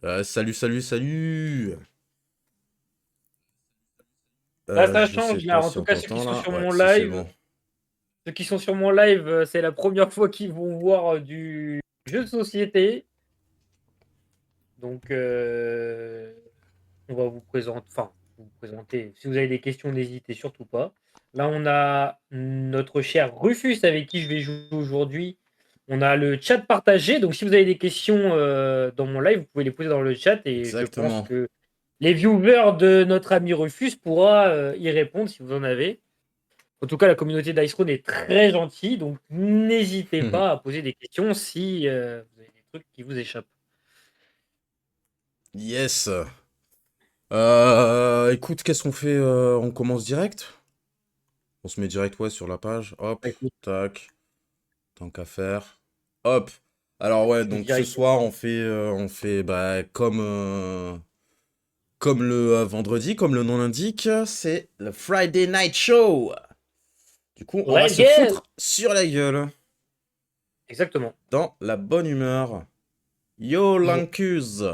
Salut, salut, salut. Là, ça Je sais change là. pas En si tout on cas, ceux qui t'entend sont là. sur Ouais, mon si c'est live, bon. c'est la première fois qu'ils vont voir du jeu de société. Donc, on va vous présenter. Si vous avez des questions, n'hésitez surtout pas. Là, on a notre cher Rufus avec qui je vais jouer aujourd'hui. On a le chat partagé. Donc, si vous avez des questions dans mon live, vous pouvez les poser dans le chat et je pense Exactement. que les viewers de notre ami Rufus pourra y répondre si vous en avez. En tout cas, la communauté d'Ice est très gentille, donc n'hésitez pas à poser des questions si vous avez des trucs qui vous échappent. Yes. Écoute, qu'est-ce qu'on fait? On commence direct? On se met direct, ouais, sur la page. Hop, Bah, écoute, tac. Tant qu'à faire. Hop. Alors ouais, donc ce soir directement. on fait bah, comme le vendredi, comme le nom l'indique, c'est le Friday Night Show. Du coup, on va Let's se go! foutre sur la gueule Exactement. dans la bonne humeur. Yo Toujours. Lancuse.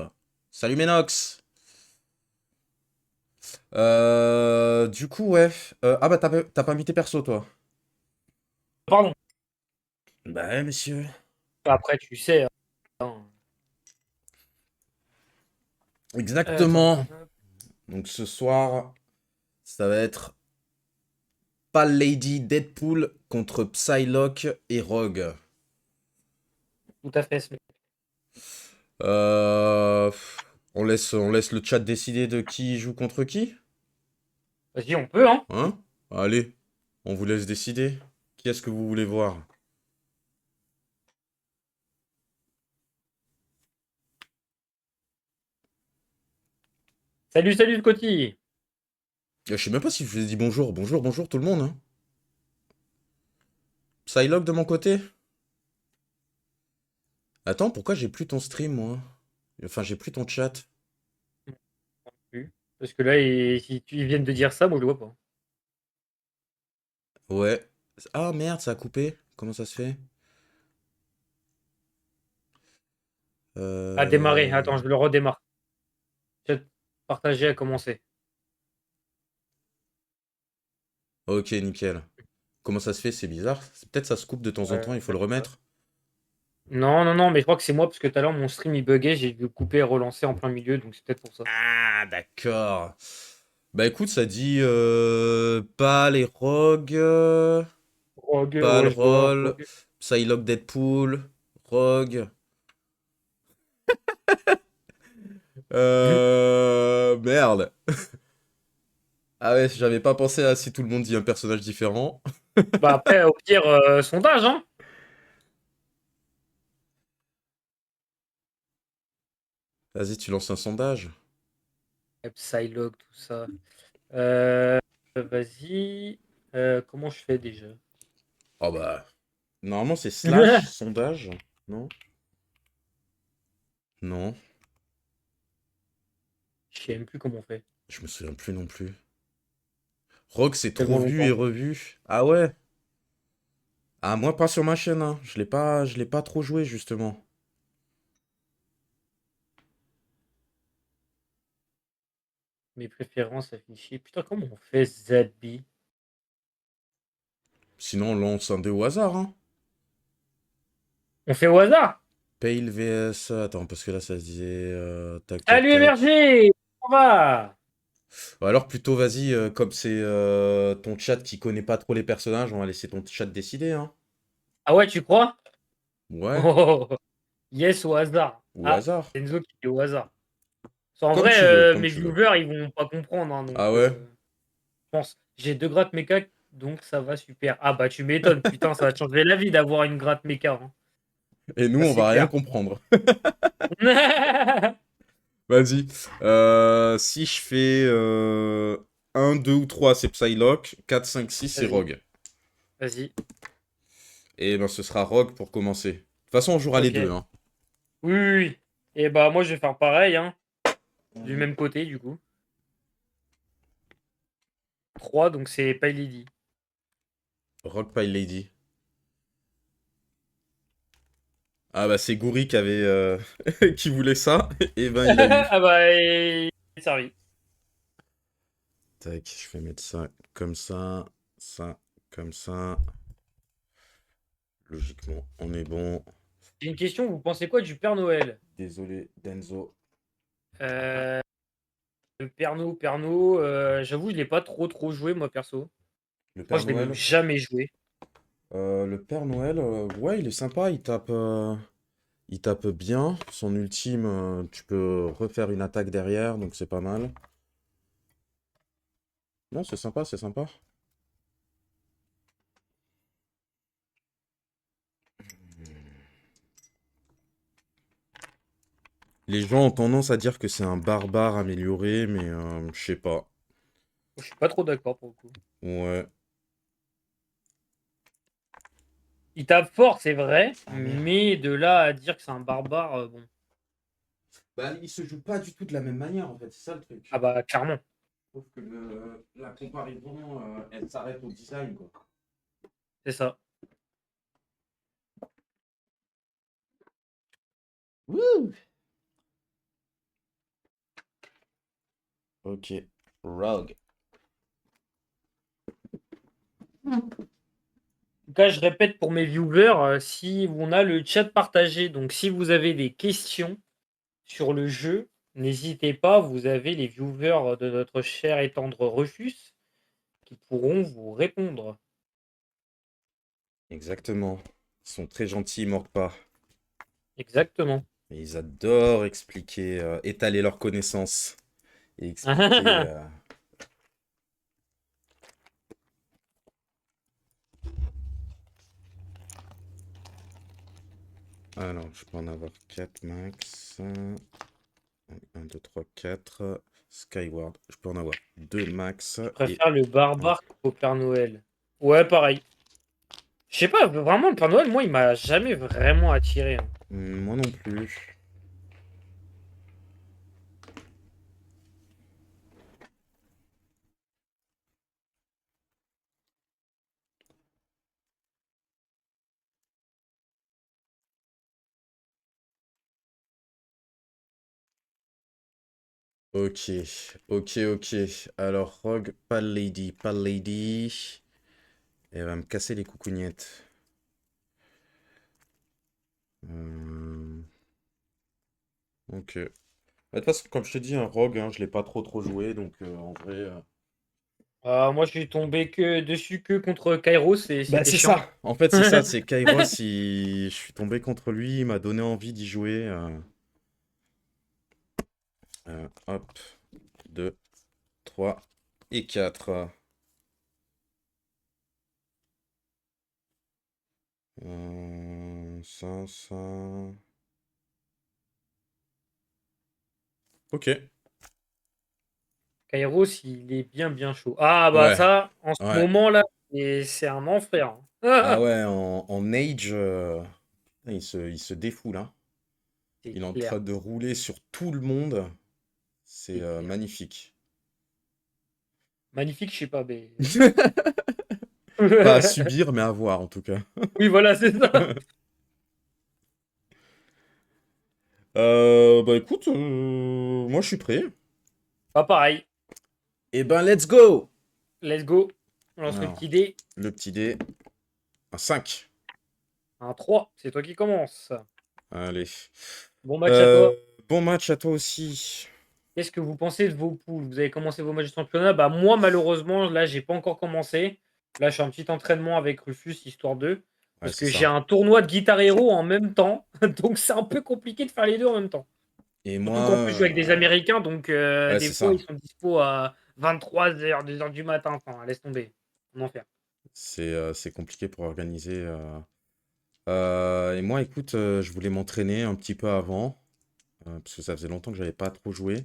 Salut Menox. Du coup, ouais. Ah bah, t'as pas invité perso, toi. Pardon. Bah, ouais, monsieur. Après, tu sais. Hein. Attends. Exactement. Donc, ce soir, ça va être Pal Lady Deadpool contre Psylocke et Rogue. Tout à fait. Euh... on laisse le chat décider de qui joue contre qui? Vas-y, on peut, hein? Hein? Allez, on vous laisse décider. Qui est-ce que vous voulez voir? Salut, salut, Scotty. Je sais même pas si je vous ai dit bonjour. Bonjour, bonjour tout le monde, hein. Psylocke de mon côté? Attends, pourquoi j'ai plus ton stream, moi? Enfin, j'ai plus ton chat. Parce que là, si tu viens de dire ça, moi, je le vois pas. Ouais. Ah merde, ça a coupé. Comment ça se fait? À démarrer. Attends, Euh... je le redémarre. Chat partagé à commencer. Ok, nickel. Comment ça se fait? C'est bizarre. Peut-être ça se coupe de temps en temps, il faut le remettre. Non, non, non, mais je crois que c'est moi parce que tout à l'heure mon stream il buguait, j'ai dû le couper et relancer en plein milieu, donc c'est peut-être pour ça. Ah, d'accord. Bah écoute, ça dit pas les rogues, Rogue, pas le ouais, je vois. roll, Rogue. Psylocke Deadpool, rogue. Merde. Ah ouais, j'avais pas pensé à si tout le monde dit un personnage différent. Bah après, au pire, sondage, hein. Vas-y, tu lances un sondage. Psylocke, tout ça. Vas-y. Comment je fais déjà? Oh bah, normalement c'est slash sondage, non? Non, Je sais même plus comment on fait. je me souviens plus non plus. Rogue, c'est trop Tellement vu et longtemps. revu. Ah ouais? Ah, moi pas sur ma chaîne, hein. Je l'ai pas trop joué justement. Mes préférences affichées. Putain, comment on fait Zabi? Sinon, on lance un dé au hasard, hein. On fait au hasard. Pale vs. Attends, parce que là ça se disait. Tac, tac, Salut tac. MRG! On va! Ou alors plutôt, vas-y, comme c'est ton chat qui connaît pas trop les personnages, on va laisser ton chat décider, hein. Ah ouais, tu crois? Ouais, Oh, yes, au hasard. ou au Ah, hasard. Enzo qui dit au hasard. En Comme vrai, tu veux, comme mes tu veux. viewers, ils vont pas comprendre, hein, donc Ah ouais? je pense. J'ai deux grattes méca, donc ça va super. Ah bah tu m'étonnes, putain, ça va te changer la vie d'avoir une gratte méca, hein. Et nous, Ça on c'est va rien clair. comprendre. Vas-y. Si je fais 1, 2 ou 3, c'est Psylocke. 4, 5, 6, c'est Vas-y, Rogue. vas-y. Et ben, ce sera Rogue pour commencer. De toute façon, on jouera les Ok. deux, hein. Oui, oui, oui. Et bah moi je vais faire pareil, hein. Du même côté du coup. 3, donc c'est pas Lady. Rogue Pile Lady. Ah bah c'est Goury qui avait qui voulait ça, et ben il a eu. Ah bah, il est servi. Tac, je vais mettre ça comme ça. Logiquement, on est bon. J'ai une question, vous pensez quoi du Père Noël? Désolé, Denzo. Euh, le Père Noël, j'avoue, je l'ai pas trop joué, moi, perso. Le Je crois Père que je l'ai même Noël. jamais joué. Le Père Noël, ouais, il est sympa, il tape bien. Son ultime, tu peux refaire une attaque derrière, donc c'est pas mal. Non, c'est sympa, c'est sympa. Les gens ont tendance à dire que c'est un barbare amélioré, mais je sais pas. Je suis pas trop d'accord pour le coup. Ouais. Il tape fort, c'est vrai, Ah merde. mais de là à dire que c'est un barbare, bon. Bah, il se joue pas du tout de la même manière, en fait, c'est ça le Ah truc. bah, clairement, Je trouve que la comparaison, elle s'arrête au design, quoi. c'est ça. Wouh! Ok. Rogue. En tout cas, je répète pour mes viewers, si on a le chat partagé, donc si vous avez des questions sur le jeu, n'hésitez pas, vous avez les viewers de notre cher et tendre Rufus qui pourront vous répondre. Exactement. Ils sont très gentils, ils mordent pas. Exactement. Et ils adorent expliquer, étaler leurs connaissances. Et expliquer. Alors, je peux en avoir 4 max. Un 2 3 4 Skyward, je peux en avoir 2 max. Je Et préfère le barbare au Père Noël. Ouais, pareil. Je sais pas, vraiment, le Père Noël, moi, il m'a jamais vraiment attiré, hein. moi non plus. Ok, ok. Alors, Rogue, pas le Lady, pas le Lady. Elle va me casser les coucougnettes. Euh, Ok. Bah, de toute façon, comme je te dis, un Rogue, hein, je l'ai pas trop joué, donc en vrai. Moi, je suis tombé que dessus que contre Kairos et Bah, c'était c'est chiant. ça. En fait, c'est ça. C'est Kairos, je suis tombé contre lui, il m'a donné envie d'y jouer. Hop, 2, 3 et 4. Ça. Ok. Kairos, il est bien chaud. Ah bah Ouais, ça, en ce ouais. moment-là, c'est un enfer, Ah hein. ouais, en Age, il se défoule, hein. C'est Il est en train clair, de rouler sur tout le monde. C'est c'est clair. magnifique. Magnifique, je sais pas, mais. Pas à subir, mais à voir en tout cas. Oui, voilà, c'est ça. Bah écoute, moi je suis prêt. Pas pareil. Eh ben, let's go! Let's go. On lance le Alors, petit dé. le petit dé, un 5. Un 3. C'est toi qui commence. Allez. Bon match à toi. Bon match à toi aussi. Qu'est-ce que vous pensez de vos poules? Vous avez commencé vos matchs de championnat? Bah moi malheureusement là j'ai pas encore commencé. Là je suis un petit entraînement avec Rufus histoire de Ouais, parce c'est que j'ai ça. un tournoi de Guitar Hero en même temps. Donc c'est un peu compliqué de faire les deux en même temps. Et moi, Surtout qu'en plus je joue avec des Américains donc ouais, des c'est fois ils ça. sont dispo à 23h, 2h du matin. Enfin laisse tomber. On en fait. C'est compliqué pour organiser. Et moi, écoute, je voulais m'entraîner un petit peu avant, parce que ça faisait longtemps que j'avais pas trop joué.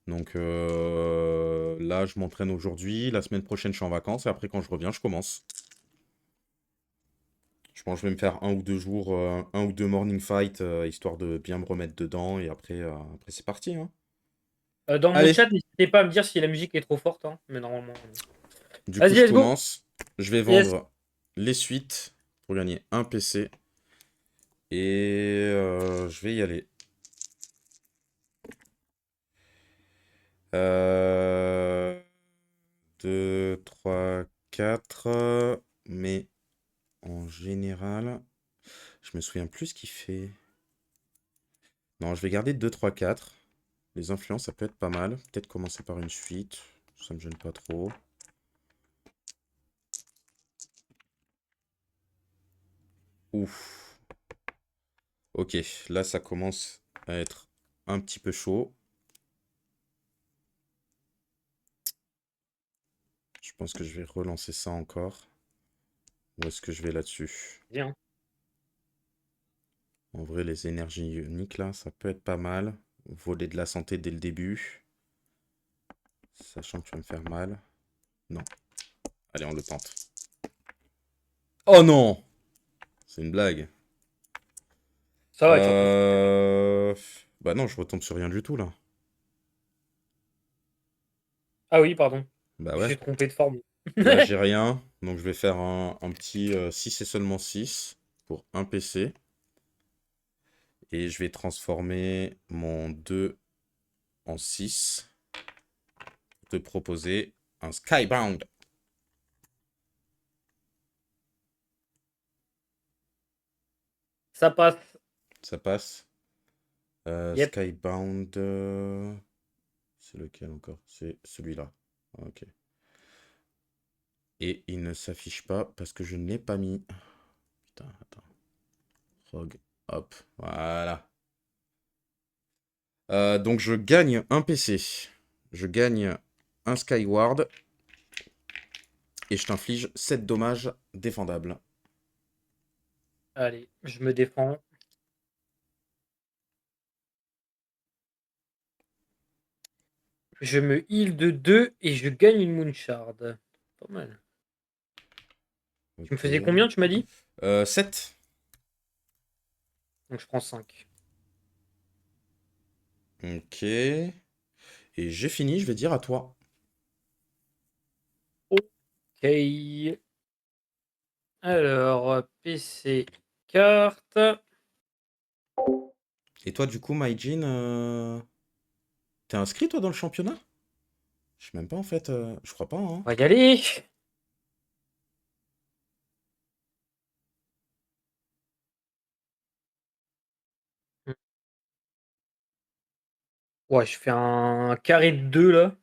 Donc là, je m'entraîne aujourd'hui. La semaine prochaine, je suis en vacances. Et après, quand je reviens, je commence. Je pense que je vais me faire 1 ou 2 jours, 1 ou 2 morning fight, histoire de bien me remettre dedans. Et après c'est parti, hein. Dans mon Allez, chat n'hésitez pas à me dire si la musique est trop forte, hein, mais normalement non. du coup, Vas-y je let's go. commence. Je vais Yes. vendre les suites pour gagner un PC. Et je vais y aller. 2, 3, 4. Mais en général, je me souviens plus ce qu'il fait. Non, je vais garder 2, 3, 4. Les influences, ça peut être pas mal. Peut-être commencer par une suite. Ça me gêne pas trop. Ouf. Ok, là, ça commence à être un petit peu chaud. Je pense que je vais relancer ça encore. Où est-ce que je vais là-dessus? Bien. En vrai, les énergies uniques, là, ça peut être pas mal. Voler de la santé dès le début. Sachant que tu vas me faire mal. Non. Allez, on le tente. Oh non! C'est une blague. Ça va, tu retombes sur rien. Bah non, je retombe sur rien du tout, là. Ah oui, pardon. Bah Je ouais. suis trompé de forme. Là, j'ai rien. Donc, je vais faire un petit 6 et seulement 6 pour un PC. Et je vais transformer mon 2 en 6. Te proposer un Skybound. Ça passe. Ça passe. Yep. Skybound. C'est lequel encore? C'est celui-là. Ok. Et il ne s'affiche pas parce que je ne l'ai pas mis. Putain, attends. Rogue. Hop. Voilà. Donc je gagne un PC. Je gagne un Skyward. Et je t'inflige 7 dommages défendables. Allez, je me défends. Je me heal de 2 et je gagne une Moonshard. Pas mal. Tu me Ok. faisais combien, tu m'as dit? 7. Donc je prends 5. Ok. Et j'ai fini, je vais dire à toi. Ok. Alors, PC, carte. Et toi, du coup, Maijin, t'es inscrit, toi, dans le championnat? Je sais même pas, en fait. Je crois pas, hein. On va y aller. Ouais, je fais un carré de 2 là.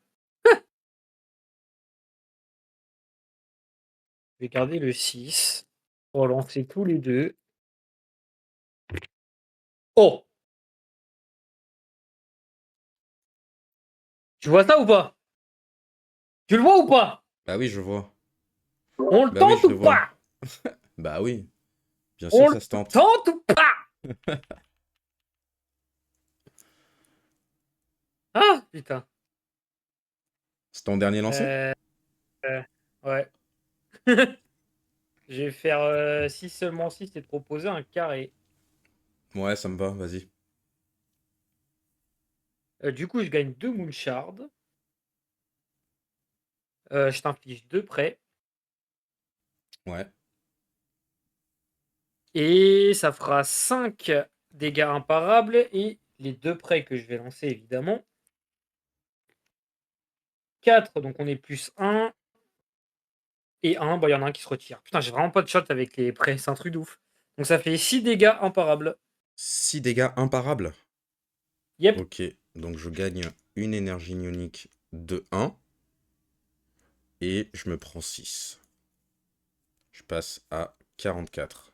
Je vais garder le 6. Relancer tous les deux. Oh! Tu vois ça ou pas? Tu le vois ou pas? Bah oui, je vois. On le Bah oui, tente je le ou vois. pas? Bah oui, bien sûr, On ça le se tente. tente ou pas? Ah, putain. C'est ton dernier lancé? Euh, ouais. Je vais faire 6 seulement 6 et te proposer un carré. Ouais, ça me va, vas-y. Du coup, je gagne 2 Moonshards. Je t'inflige 2 prêts. Ouais. Et ça fera 5 dégâts imparables. Et les 2 prêts que je vais lancer, évidemment. 4, donc on est plus 1. Et 1, bah, il y en a un qui se retire. Putain, j'ai vraiment pas de shot avec les prêts. C'est un truc de ouf. Donc ça fait 6 dégâts imparables. 6 dégâts imparables. Yep. Ok, donc je gagne une énergie ionique de 1. Et je me prends 6. Je passe à 44.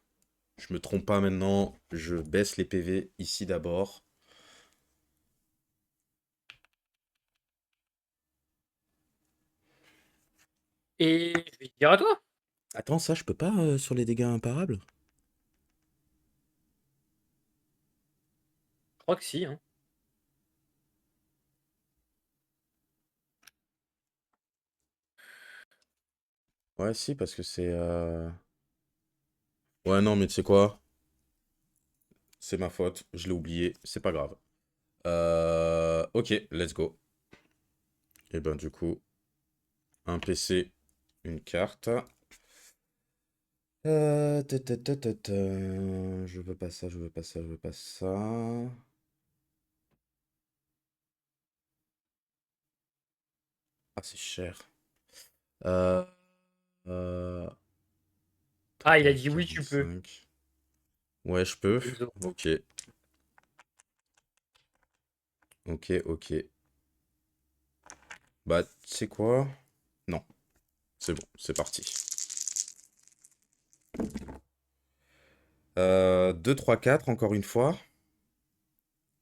Je me trompe pas maintenant, je baisse les PV ici d'abord. Et je vais te dire à toi. Attends, ça, je peux pas sur les dégâts imparables? Je crois que si, hein. Ouais, si, parce que c'est... Ouais, non, mais tu sais quoi? C'est ma faute, je l'ai oublié, c'est pas grave. Ok, let's go. Et ben du coup, un PC, une carte. Je veux pas ça, je veux pas ça, je veux pas ça. Ah, c'est cher. Euh, euh, Ah, il a Total dit oui, tu peux. 45. Ouais, je peux. Enzo. Ok. Ok, ok. Bah, tu sais quoi? Non, c'est bon, c'est parti. 2, 3, 4, encore une fois.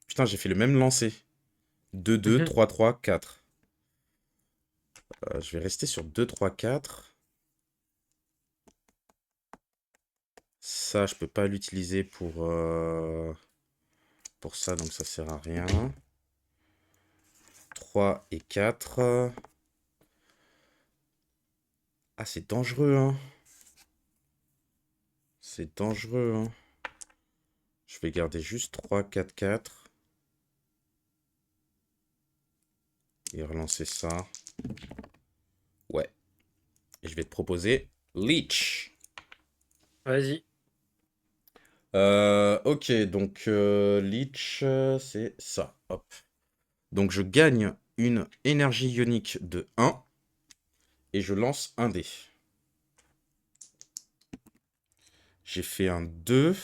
Putain, j'ai fait le même lancer. 2, 2, Mhm. 3, 3, 4. Je vais rester sur 2, 3, 4. Ça, je peux pas l'utiliser pour ça, donc ça sert à rien. 3 et 4. Ah, c'est dangereux, hein. C'est dangereux, hein. Je vais garder juste 3, 4, 4. Et relancer ça. Ouais. Et je vais te proposer Leech. Vas-y. Ok, donc Leech, c'est ça. Hop. Donc je gagne une énergie ionique de 1 et je lance un dé. J'ai fait un 2.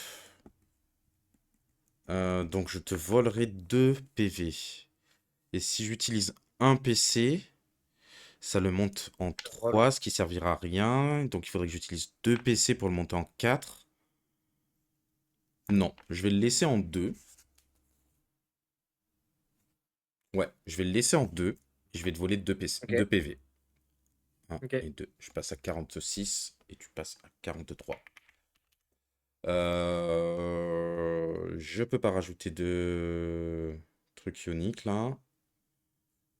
Donc je te volerai 2 PV. Et si j'utilise un PC, ça le monte en Voilà. 3, ce qui servira à rien. Donc il faudrait que j'utilise 2 PC pour le monter en 4. Non, je vais le laisser en 2. Ouais, je vais le laisser en 2. Et je vais te voler 2 PC, Ok. 2 PV. 1 Ok. et 2. Je passe à 46 et tu passes à 43. Je peux pas rajouter de trucs ioniques là.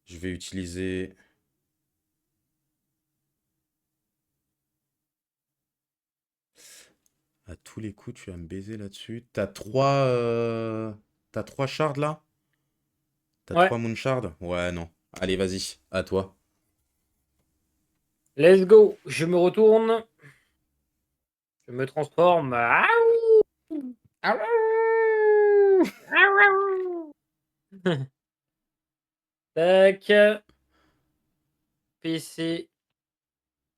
Je vais utiliser. À tous les coups, tu vas me baiser là-dessus. T'as 3 shards là? T'as Ouais. 3 moon shards? Ouais, non. Allez, vas-y, à toi. Let's go. Je me retourne. Je me transforme. Tac. PC.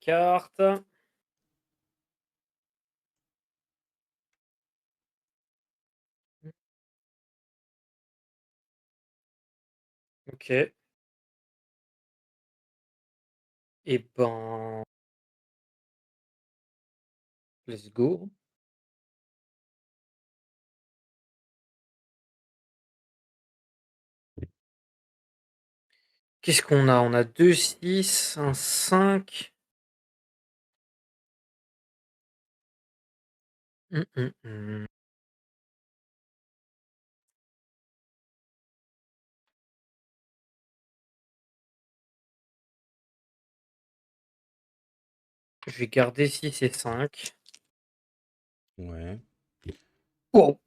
Carte. Ok. Et ben. Let's go. Qu'est-ce qu'on a? On a 2 6 un 5. Hum. Je vais garder 6 et 5. Ouais. Wow.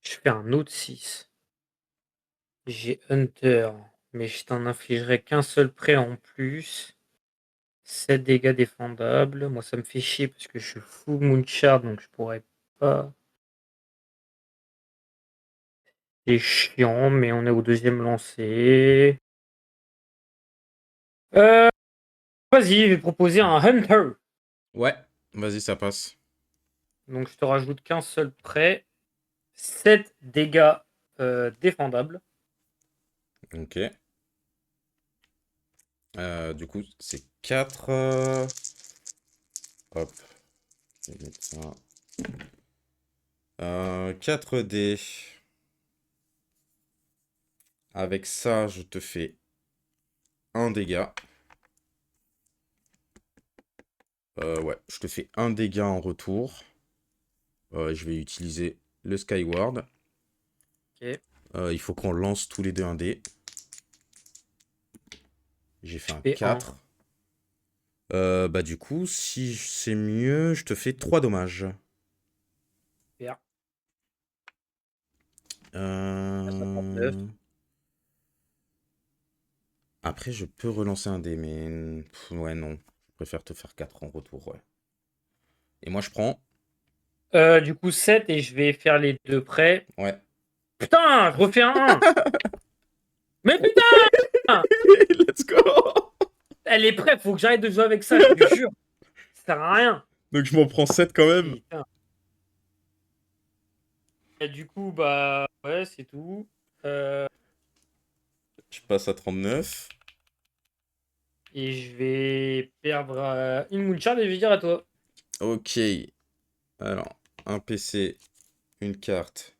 Je fais un autre 6. J'ai Hunter, mais je t'en infligerai qu'un seul prêt en plus. 7 dégâts défendables. Moi, ça me fait chier parce que je suis full Moonshard, donc je pourrais pas. C'est chiant, mais on est au deuxième lancer. Euh, Vas-y, je vais proposer un Hunter. Ouais, vas-y, ça passe. Donc, je te rajoute qu'un seul prêt. 7 dégâts défendables. Ok. Du coup, c'est 4. Hop, je vais mettre ça. 4 dés. Avec ça, je te fais un dégât. Ouais, je te fais un dégât en retour. Je vais utiliser le Skyward. Ok. Il faut qu'on lance tous les deux un dé. J'ai fait Je un fais un. 4. Bah du coup, si c'est mieux, je te fais 3 dommages. Super. À 59. Euh, Après, je peux relancer un dé, mais... ouais, non. préfère te faire 4 en retour, ouais. Et moi, je prends. Du coup, 7 et je vais faire les deux prêts. Ouais. Putain, je refais un 1. Mais putain! Let's go! Elle est prête, faut que j'arrête de jouer avec ça, je te jure. Ça sert à rien. Donc, je m'en prends 7 quand même. Putain. Et du coup, bah, ouais, c'est tout. Je passe à 39. Et je vais perdre une Moonshard et je vais dire à toi. Ok. Alors, un PC, une carte.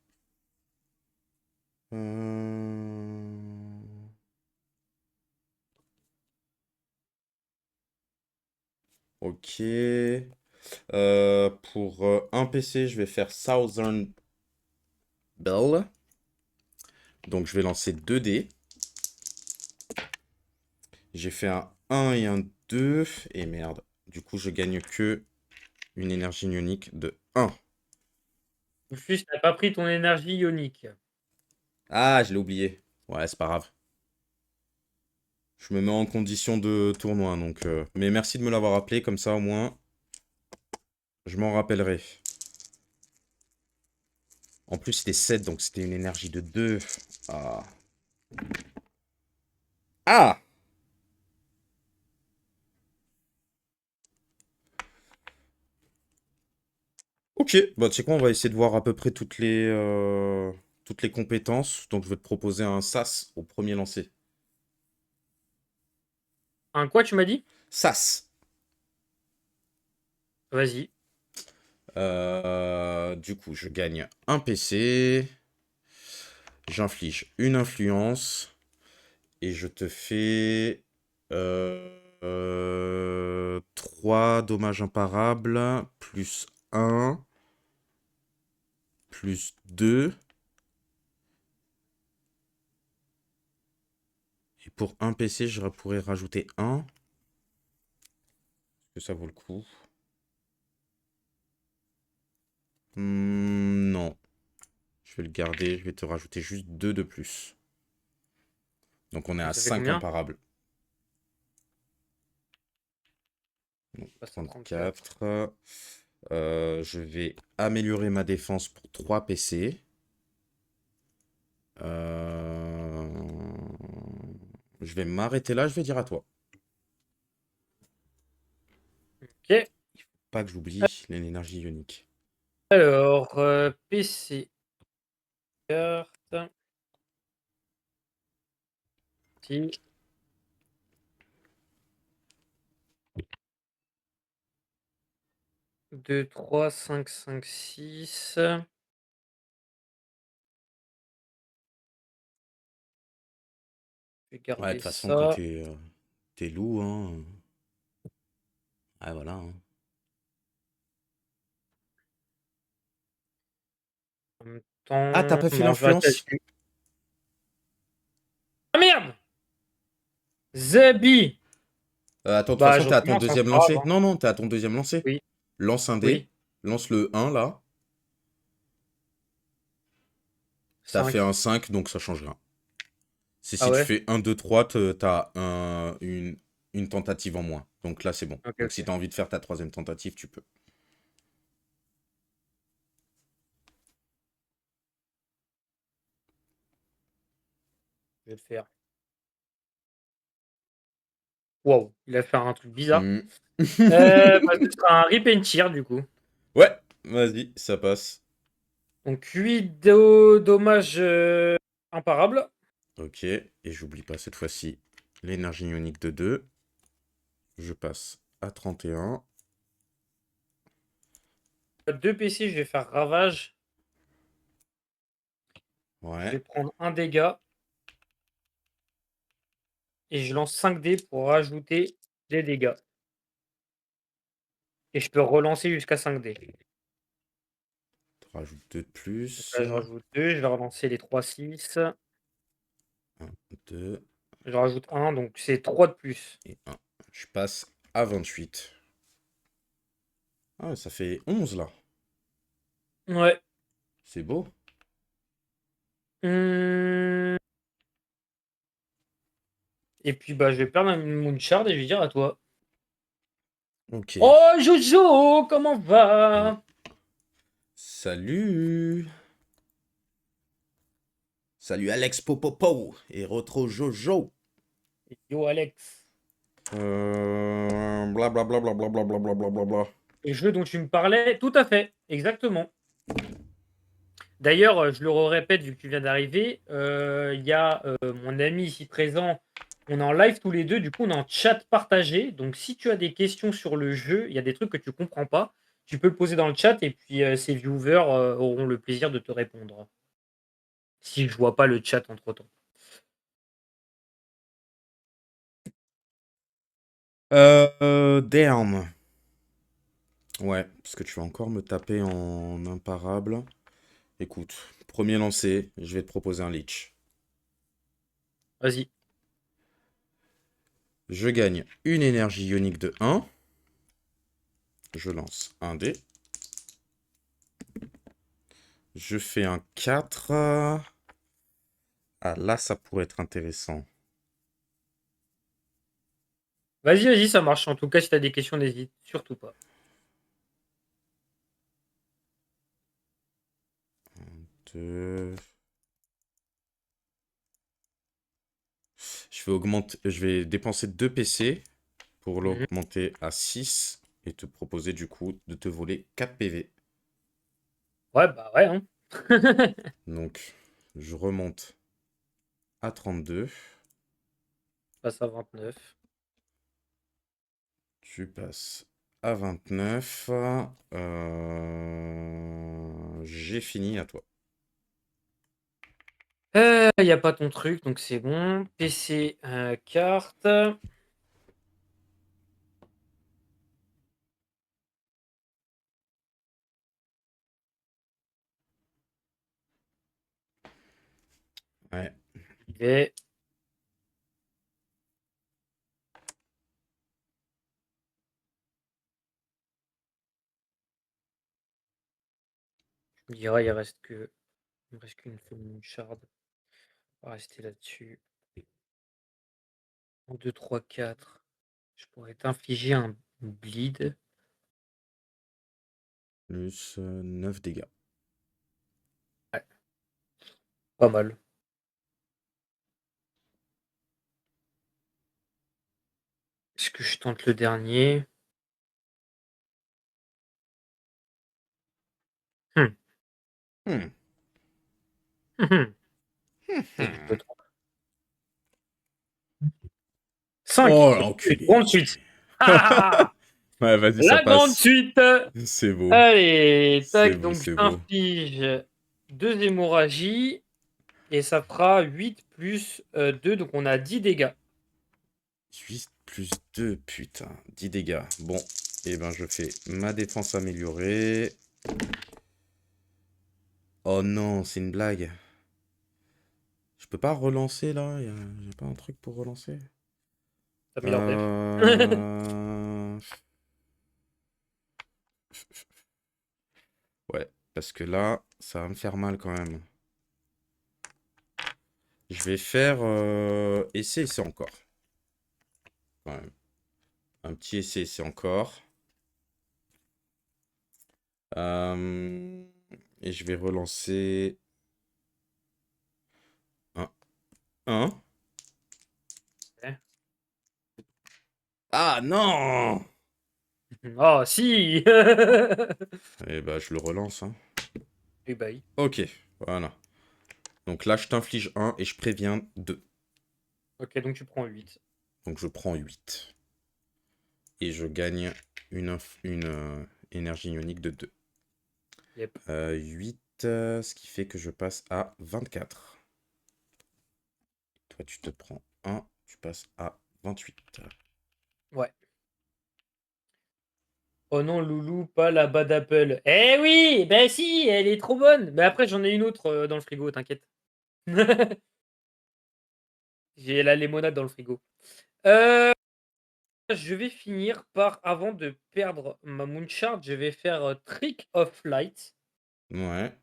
Ok. Pour un PC, je vais faire Southern Bell. Donc, je vais lancer 2 dés. J'ai fait un 1 et un 2. Et merde. Du coup, je gagne que une énergie ionique de 1. Juste, t'as pas pris ton énergie ionique. Ah, je l'ai oublié. Ouais, c'est pas grave. Je me mets en condition de tournoi, donc... Mais merci de me l'avoir rappelé, comme ça, au moins, je m'en rappellerai. En plus, c'était 7, donc c'était une énergie de 2. Ah. Ah! Ok, bah tu sais quoi, on va essayer de voir à peu près toutes les compétences. Donc je vais te proposer un SAS au premier lancer. Un quoi, tu m'as dit? SAS. Vas-y. Du coup, je gagne un PC. J'inflige une influence. Et je te fais 3 dommages imparables, plus 1, plus 2. Et pour un PC, je pourrais rajouter 1. Est-ce que ça vaut le coup? Non. Je vais le garder. Je vais te rajouter juste 2 de plus. Donc on est Donc à ça fait 5 combien? imparables. Donc, Je passe à 34. 34. Je vais améliorer ma défense pour 3 PC. Je vais m'arrêter là, je vais dire à toi. Ok. Pas que j'oublie l'énergie ionique. Alors, PC. Carte. Si. 2, 3, 5, 5, 6. Je vais Ouais, de garder toute façon, quand ça. t'es loup, hein. Ah, voilà, hein. En même Ah, t'as temps, pas fait non, je vais rester l'influence? là-dessus. Ah merde! Zebi! Attends, de toute Bah, façon, je t'es à ton recommence, hein, c'est deuxième pas grave, lancer. hein. Non, non, t'es à ton deuxième lancer. Oui, Lance un dé. oui. Lance le 1, là. T'as fait 5. un 5, donc ça change rien. C'est Ah si tu ouais? fais 1, 2, 3, t'as une tentative en moins. Donc là, c'est bon. Ok, Donc si ok. t'as envie de faire ta troisième tentative, tu peux. Je vais le faire. Waouh, il a fait un truc bizarre. Hmm. Bah, ce sera un rip and tear, du coup. Ouais, vas-y, ça passe. Donc 8 dommages imparables. Ok, et j'oublie pas cette fois-ci l'énergie ionique de 2. Je passe à 31. 2 PC, je vais faire ravage. Je vais Ouais, prendre un dégât. Et je lance 5 dés pour rajouter des dégâts. Et je peux relancer jusqu'à 5 dés. tu rajoutes 2 de Donc plus. là, je rajoute 2. Je vais relancer les 3, 6. 1, 2 Je rajoute 1, donc c'est 3 de plus. et 1. Je passe à 28. Ah, ça fait 11 là. Ouais. C'est beau. Hum, Et puis bah je vais perdre une Moonshard et je vais dire à toi. Ok. Oh Jojo, comment Mm. va? Salut. Salut Alex Popopo et Retro Jojo. Yo Alex. Bla bla bla bla bla bla bla bla bla bla bla. Le jeu dont tu me parlais, tout à fait, exactement. D'ailleurs, je le répète vu que tu viens d'arriver, il y a mon ami ici présent, on est en live tous les deux, du coup on est en chat partagé. Donc si tu as des questions sur le jeu, il y a des trucs que tu comprends pas, tu peux le poser dans le chat et puis ces viewers auront le plaisir de te répondre. Si je vois pas le chat entre-temps. Damn. Ouais, parce que tu vas encore me taper en imparable. Écoute, premier lancé, je vais te proposer un leech. Vas-y. Je gagne une énergie ionique de 1. Je lance un dé. Je fais un 4. Ah là, ça pourrait être intéressant. Vas-y, vas-y, ça marche. En tout cas, si tu as des questions, n'hésite surtout pas. Deux. Je vais dépenser 2 PC pour Mhm. l'augmenter à 6 et te proposer du coup de te voler 4 PV. Ouais, bah ouais, hein. Donc, je remonte à 32. Passe à 29. Tu passes à 29. J'ai fini à toi. Il n'y a pas ton truc, donc c'est bon. PC, carte. Ouais. J'y vais. Je me dirais, il me reste qu'une seule shard. On va rester là-dessus. En 2, 3, 4. Je pourrais t'infliger un bleed. Plus 9 dégâts. Ouais, pas mal. Est-ce que je tente le dernier? Hmm. Hmm. Vas-y, je le Hmm. tente. 5. Oh, Grande l'enculé. suite. Ah, Ouais, vas-y, ça la grande passe. suite. C'est beau. Allez, C'est tac, beau, donc je c'est beau. t'inflige 2 hémorragies et ça fera 8 plus 2, donc on a 10 dégâts. 8 plus 2, putain. 10 dégâts. Bon, et ben je fais ma défense améliorée. Oh non, c'est une blague. Je peux pas relancer là? J'ai pas un truc pour relancer? Ça met leur def. Euh... Ouais, parce que là, ça va me faire mal quand même. Je vais faire essai, essai encore. Quand même. Un petit essai, essai encore. Euh, Et je vais relancer un 1. Ouais. Ah non! Oh, si. Et bah je le relance, hein. Et bye. Ok, voilà. Donc là, je t'inflige 1 et je préviens 2. Ok, donc tu prends 8. Donc je prends 8. Et je gagne une énergie ionique de 2. Yep. 8, ce qui fait que je passe à 24. Toi, tu te prends 1, tu passes à 28. Ouais. Oh non, Loulou, pas la bad apple. Eh oui, ben si, elle est trop bonne. Mais après, j'en ai une autre dans le frigo, t'inquiète. J'ai la limonade dans le frigo. Euh, je vais finir par, avant de perdre ma Moonshard, je vais faire Trick of Light. Ouais,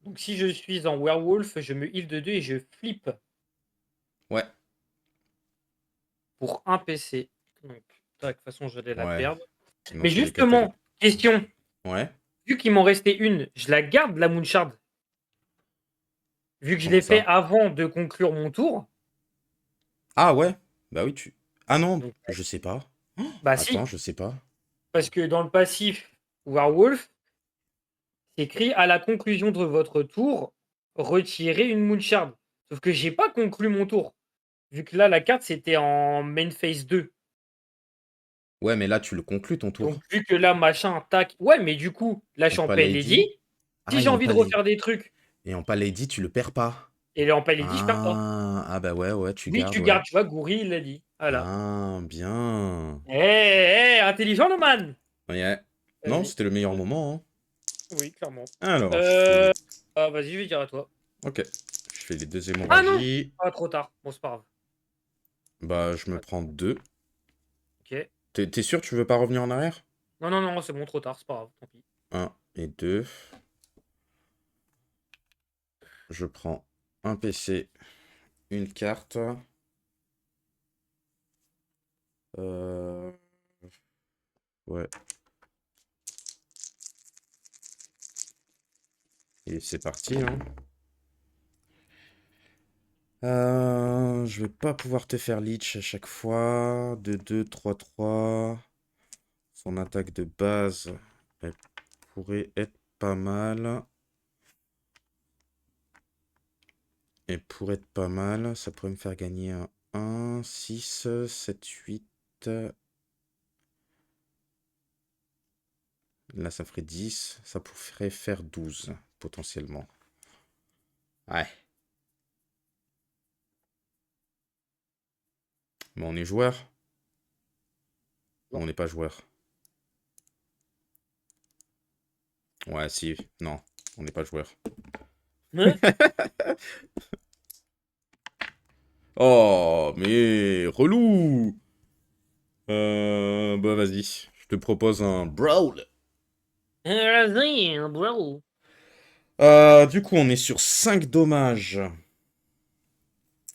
Donc si je suis en werewolf, je me heal de 2 et je flippe ouais, pour un PC. Donc, tac, de toute façon, j'allais la ouais. perdre. Sinon, Mais c'est des catégories. justement, question. Ouais, Vu qu'il m'en restait une, je la garde la Moonshard. Vu que je comment l'ai fait ça? avant de conclure mon tour. Ah ouais? Bah oui, tu... Ah non, Donc, je sais pas. bah Attends, si, je sais pas. parce que dans le passif Werewolf, c'est écrit à la conclusion de votre tour, retirez une Moonshard. Sauf que j'ai pas conclu mon tour. Vu que là, la carte, c'était en main phase 2. Ouais, mais là, tu le conclus ton Donc, tour. vu que là, machin, tac. Ouais, mais du coup, là, je En suis en Lady. Paladin. Si Ah, j'ai envie de refaire des trucs, et en Paladin, tu le perds pas. et là, en Lady, je perds pas. Ah bah ouais, ouais, tu Oui, gardes, tu ouais. gardes, tu vois, Goury, il l'a dit. Voilà. Ah, bien. Intelligent, le man. Ouais. Non, Vas-y. c'était le meilleur moment, hein. Oui, clairement. Alors, je Euh... fais... Ah, vas-y, je vais dire à toi. Ok. Je fais les deux Ah non! hémorragies. Ah, trop tard. Bon, c'est pas grave. Bah, je me prends deux. Ok. T'es sûr tu veux pas revenir en arrière? Non, non, non, c'est bon, trop tard, c'est pas grave, tant pis. Un et deux. Je prends un PC, une carte. Euh... Ouais. Et c'est parti, hein. Je vais pas pouvoir te faire leech à chaque fois. 2-2, 3-3. Son attaque de base, elle pourrait être pas mal. Elle pourrait être pas mal. Ça pourrait me faire gagner un 1, 6, 7, 8. Là, ça ferait 10. Ça pourrait faire 12, potentiellement. Ouais. Mais on est joueur? Non, on n'est pas joueur. Ouais, si. Non, on n'est pas joueur. Hein. Oh, mais relou! Bah vas-y. Je te propose un brawl. Vas-y, bro. Du coup, on est sur 5 dommages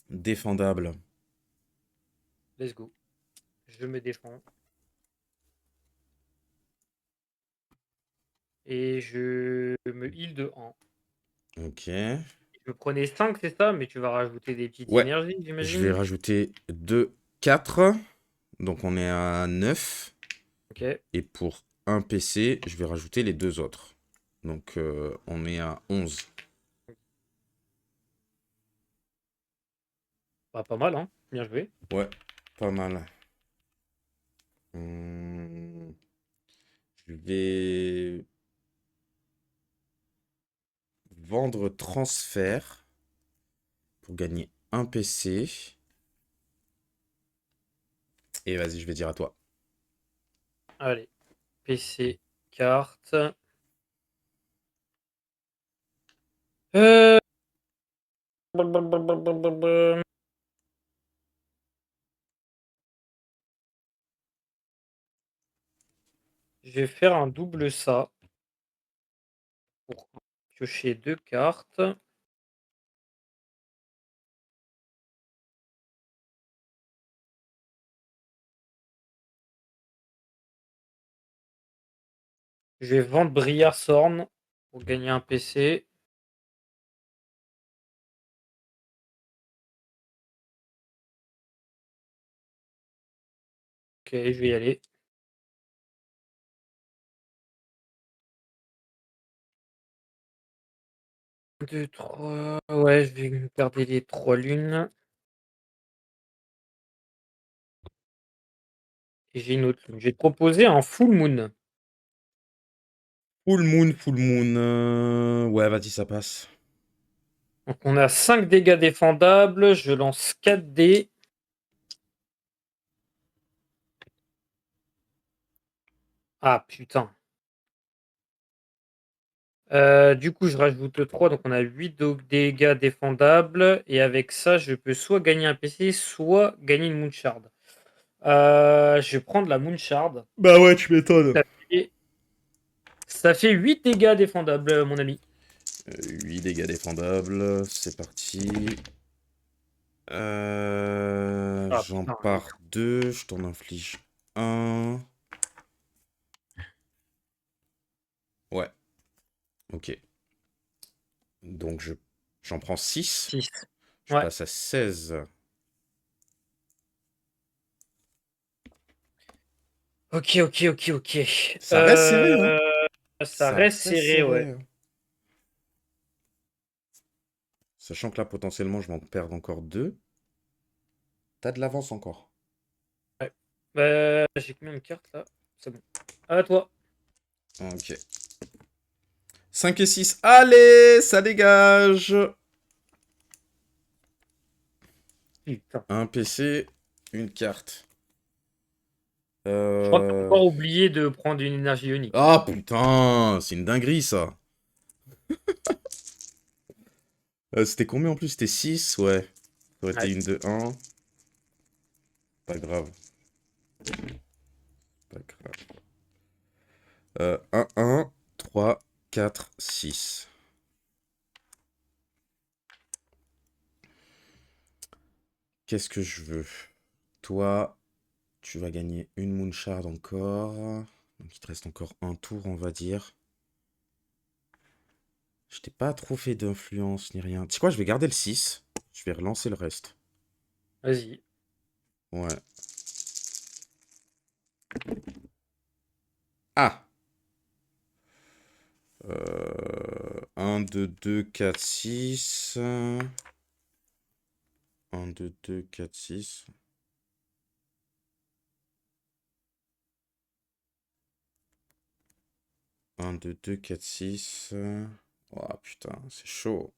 défendables. Let's go. Je me défends. Et je me heal de 1. Ok. Je me prenais 5, c'est ça? Mais tu vas rajouter des petites Ouais, énergies, je vais j'imagine? rajouter 2, 4. Donc on est à 9. Ok. Et pour un PC, je vais rajouter les deux autres. Donc on est à 11. Bah, pas mal, hein. Bien joué. Ouais, pas mal. Hum, je vais vendre transfert pour gagner un PC. Et vas-y, je vais dire à toi. Allez. PC, carte. Euh... Je vais faire un double ça pour piocher 2 cartes. Je vais vendre Briar Sorn pour gagner un PC. Ok, je vais y aller. 2, 3. Ouais, je vais me garder les 3 lunes. Et j'ai une autre lune. Je vais te proposer un full moon. Full moon, full moon. Ouais, vas-y, ça passe. Donc on a 5 dégâts défendables. Je lance 4 dés. Ah putain. Du coup, je rajoute 3, donc on a 8 dégâts défendables. Et avec ça, je peux soit gagner un PC, soit gagner une Moonshard. Je vais prendre la Moonshard. Bah ouais, tu m'étonnes. Et ça fait 8 dégâts défendables, mon ami. 8 dégâts défendables, c'est parti. Ah J'en putain, pars 2, je t'en inflige un. Ok. Donc, j'en prends 6. 6. Je Ouais. passe à 16. Ok, ok, ok, ok. Ça reste serré, hein? Ça Ça reste reste serré, ouais. serré, hein. Sachant que là, potentiellement, je vais en perdre encore 2. T'as de l'avance encore. Ouais. J'ai combien de cartes là? C'est bon. À toi. Ok. 5 et 6. Allez, ça dégage. Putain. Un PC, une carte. Je crois que t'as Euh... encore oublié de prendre une énergie ionique. Ah putain, c'est une dinguerie ça. C'était combien en plus? C'était 6, ouais. Ça aurait été Ouais. une de un. Pas grave, pas grave. 1, 1, 3, 4, 6. Qu'est-ce que je veux? Toi, tu vas gagner une Moonshard encore. Donc il te reste encore un tour, on va dire. Je t'ai pas trop fait d'influence ni rien. Tu sais quoi, je vais garder le 6. Je vais relancer le reste. Vas-y. Ouais. Ah! 1, 2, 2, 4, 6. 1, 2, 2, 4, 6. 1, 2, 2, 4, 6. Oh putain, c'est chaud.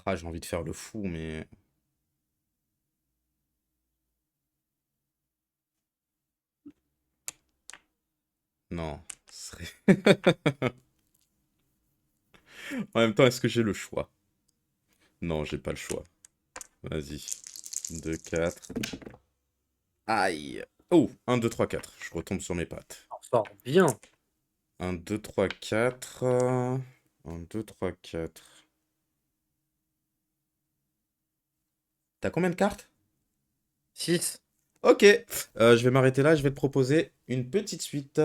Ah, j'ai envie de faire le fou, mais... Non. Ce serait- En même temps, est-ce que j'ai le choix? Non, j'ai pas le choix. Vas-y. 2, 4. Aïe. Oh, 1, 2, 3, 4. Je retombe sur mes pattes. On sort bien. 1, 2, 3, 4. 1, 2, 3, 4. T'as combien de cartes? 6. Ok. Je vais m'arrêter là. Je vais te proposer une petite suite.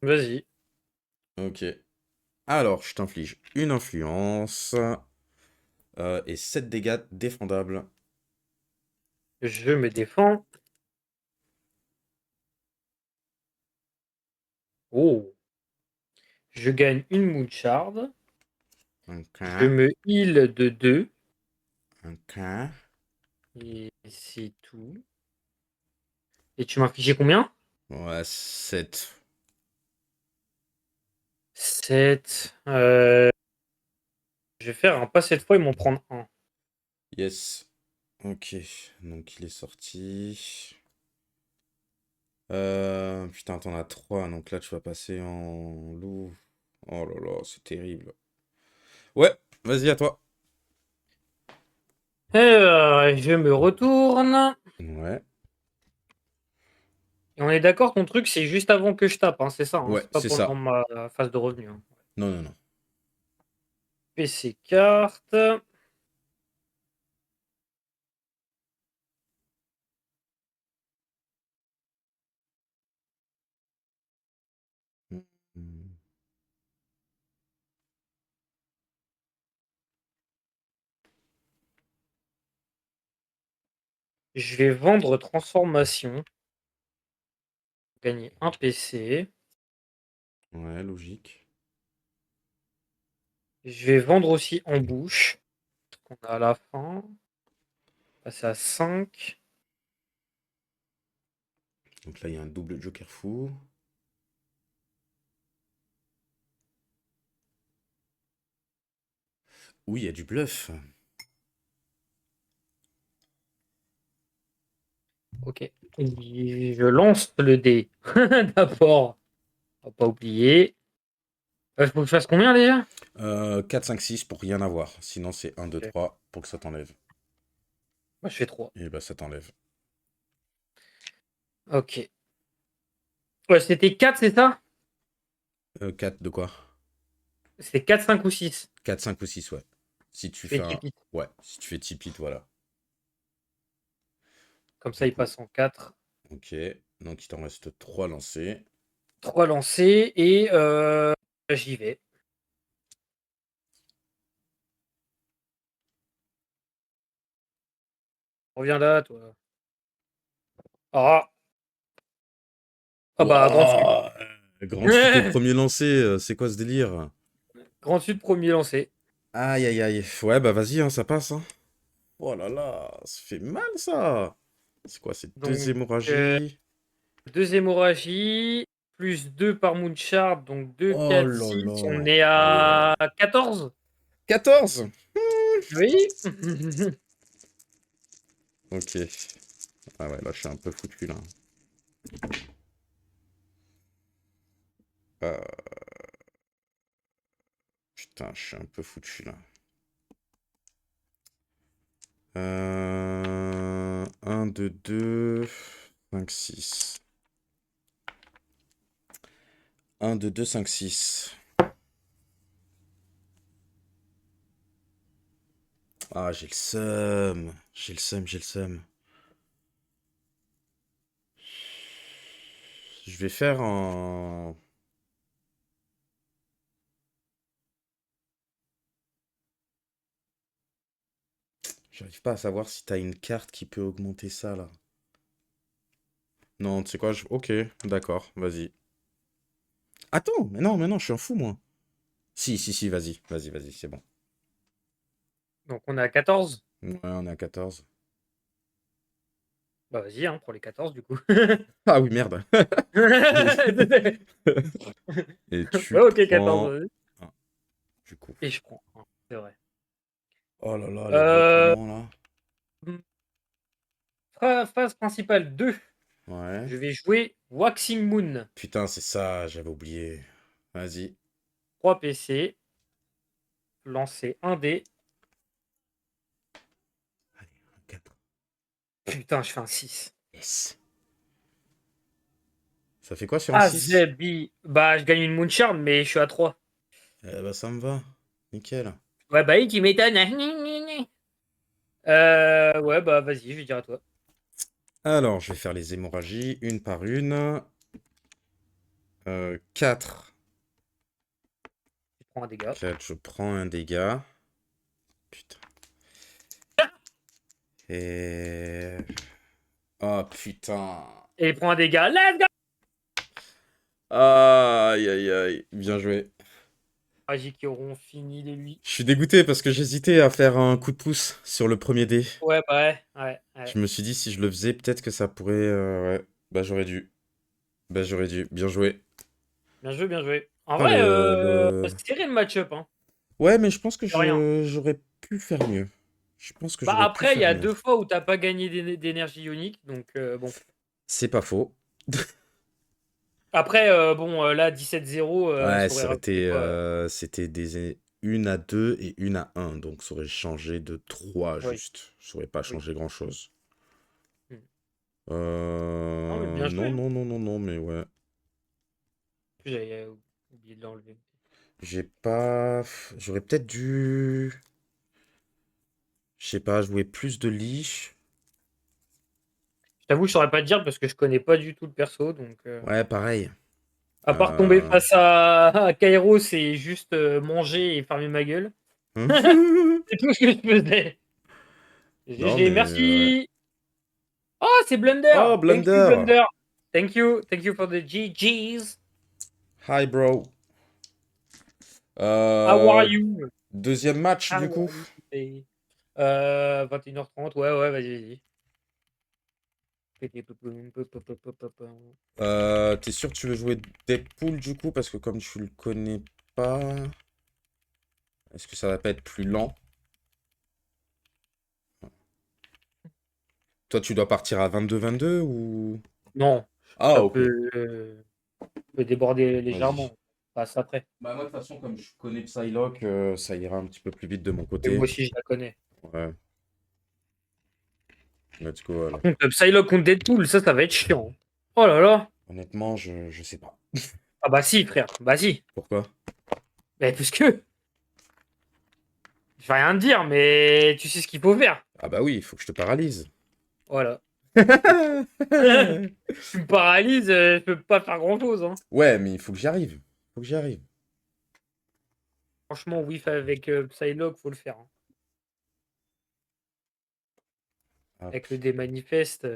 Vas-y. Ok. Alors, je t'inflige une influence et 7 dégâts défendables. Je me défends. Oh. Je gagne une Moonshard. Ok. Je me heal de 2. Ok. Et c'est tout. Et tu m'as infligé combien? Ouais, 7. 7. Je vais faire un pas cette fois, ils m'en prendre un. Yes. Ok. Donc, il est sorti. Putain, t'en as 3. Donc là, tu vas passer en loup. Oh là là, c'est terrible. Ouais, vas-y, à toi. Je me retourne. Ouais. Et on est d'accord, ton truc, c'est juste avant que je tape, hein, c'est ça, hein, Ouais, c'est pas c'est pendant ça. ma phase de revenu, hein. Non, non, non. PC carte. Hmm. Je vais vendre transformation. Gagner un PC. Ouais, logique. Je vais vendre aussi en bouche. On a à la fin. Passer à 5. Donc là, il y a un double joker fou. Oui, il y a du bluff. Ok. Et je lance le dé. D'abord. On va pas oublier. Il faut que je fasse combien déjà? 4, 5, 6 pour rien avoir. Sinon, c'est 1, 2, Ok. 3 pour que ça t'enlève. Moi, je fais 3. Et bah, ça t'enlève. Ok. Ouais, c'était 4, c'est ça? 4 de quoi? C'était 4, 5 ou 6. 4, 5 ou 6, ouais. Si tu Je fais fais un... Tipeee. Ouais, si tu fais Tipit, voilà. Comme ça, Du il coup, passe en 4. ok. Donc, il t'en reste 3 lancés. 3 lancés et j'y vais. Reviens là, toi. Ah, ah bah, Grande Sud. Wouah, grande suite au premier lancé, c'est quoi ce délire? Grande Sud, premier lancé. Aïe, aïe, aïe. Ouais, bah vas-y, hein, ça passe, hein. Oh là là, ça fait mal, ça. C'est quoi, c'est deux Donc, euh, hémorragies? 2 hémorragies, plus 2 par Moonshard, donc 2, Oh 4, là 6. On là. est Ah ouais. à 14. 14. Oui. Ok. Ah ouais, là, je suis un peu foutu, là. Euh, Putain, je suis un peu foutu, là. 1, 2, 2, 5, 6. 1, 2, 2, 5, 6. Ah, j'ai le seum. J'ai le seum, j'ai le seum. Je vais faire un... J'arrive pas à savoir si t'as une carte qui peut augmenter ça, là. Non, tu sais quoi, ok, d'accord, vas-y. Attends, mais non, je suis un fou, moi. Si, si, si, vas-y, vas-y, vas-y, c'est bon. Donc, on est à 14. Ouais, on est à 14. Bah, vas-y, hein, pour les 14, du coup. Ah oui, merde. Et, Ouais, et tu ok, 14, prends vas-y. un, du coup. Et je prends un, c'est vrai. Oh là là, les Euh, regroupements, là. phase principale 2. Ouais. Je vais jouer Waxing Moon. Putain, c'est ça, j'avais oublié. Vas-y. 3 PC. Lancer un dé. Allez, un 4. Putain, je fais un 6. Yes. Ça fait quoi sur un 6? Azebi. Bah, je gagne une Moonshard, mais je suis à 3. Eh bah, ça me va. Nickel. Ouais, bah, oui, tu m'étonnes. Ouais, bah, vas-y, je vais dire à toi. Alors, je vais faire les hémorragies, une par une. 4. Tu prends un dégât. 4, je prends un dégât. Putain. Et... Oh, putain. Et il prend un dégât. Let's go! Aïe, aïe, aïe. Bien joué. Magic qui auront fini de lui. Je suis dégoûté parce que j'hésitais à faire un coup de pouce sur le premier dé. Ouais, bah, ouais. Je me suis dit, si je le faisais, peut-être que ça pourrait... ouais. Bah, j'aurais dû. Bah, j'aurais dû. Bien joué. Bien joué, bien joué. En Ah, vrai, le... c'est serré le match-up, hein. Ouais, mais je pense que De rien. j'aurais pu faire mieux. Je pense que Bah, j'aurais pu après, il y faire a mieux. 2 fois où t'as pas gagné d'énergie ionique, donc bon. C'est pas faux. Après, bon, là, 17-0, Ouais, ça aurait ça aurait rajouté été... quoi? c'était une à 2 et une à un. Donc, ça aurait changé de 3 Oui, juste. Ça aurait pas oui. changé grand-chose. Hmm. Non, mais bien joué, Non, hein. non, non, non, non, mais ouais. J'avais oublié de l'enlever. J'ai pas... J'aurais peut-être dû... Je sais pas, jouer plus de leash. Je t'avoue, je saurais pas te dire parce que je connais pas du tout le perso, donc Ouais, pareil. à part tomber Euh... face à Kairos et juste manger et fermer ma gueule, c'est tout ce que je faisais. Non, GG, mais... ouais. merci. Oh, c'est Blunder. Oh, Thank you, Blunder! Blunder. Thank you for the GGs. Hi, bro. How are Euh, you? Deuxième match, How du coup. are you today? 21h30, ouais, vas-y. T'es sûr que tu veux jouer Deadpool, du coup? Parce que comme tu le connais pas... Est-ce que ça va pas être plus lent? Toi, tu dois partir à 22-22 ou... Non, Ah, ça ok. peut déborder Vas-y. légèrement. Passe après. Bah moi, de toute façon, comme je connais Psylocke, ça ira un petit peu plus vite de mon Et moi côté. aussi, je la connais. Ouais, let's go, Par alors. contre, Psylocke contre Deadpool, ça va être chiant. Oh là là. Honnêtement, je sais pas. Ah bah si, frère. Bah si. Pourquoi? Mais puisque, je vais rien te dire, mais tu sais ce qu'il faut faire. Ah bah oui, il faut que je te paralyse. Voilà. Tu me paralyses, je peux pas faire grand-chose, hein. Ouais, mais il faut que j'y arrive. Il faut que j'y arrive. Franchement, oui, avec Psylocke, faut le faire, hein. Hop. Avec le démanifeste.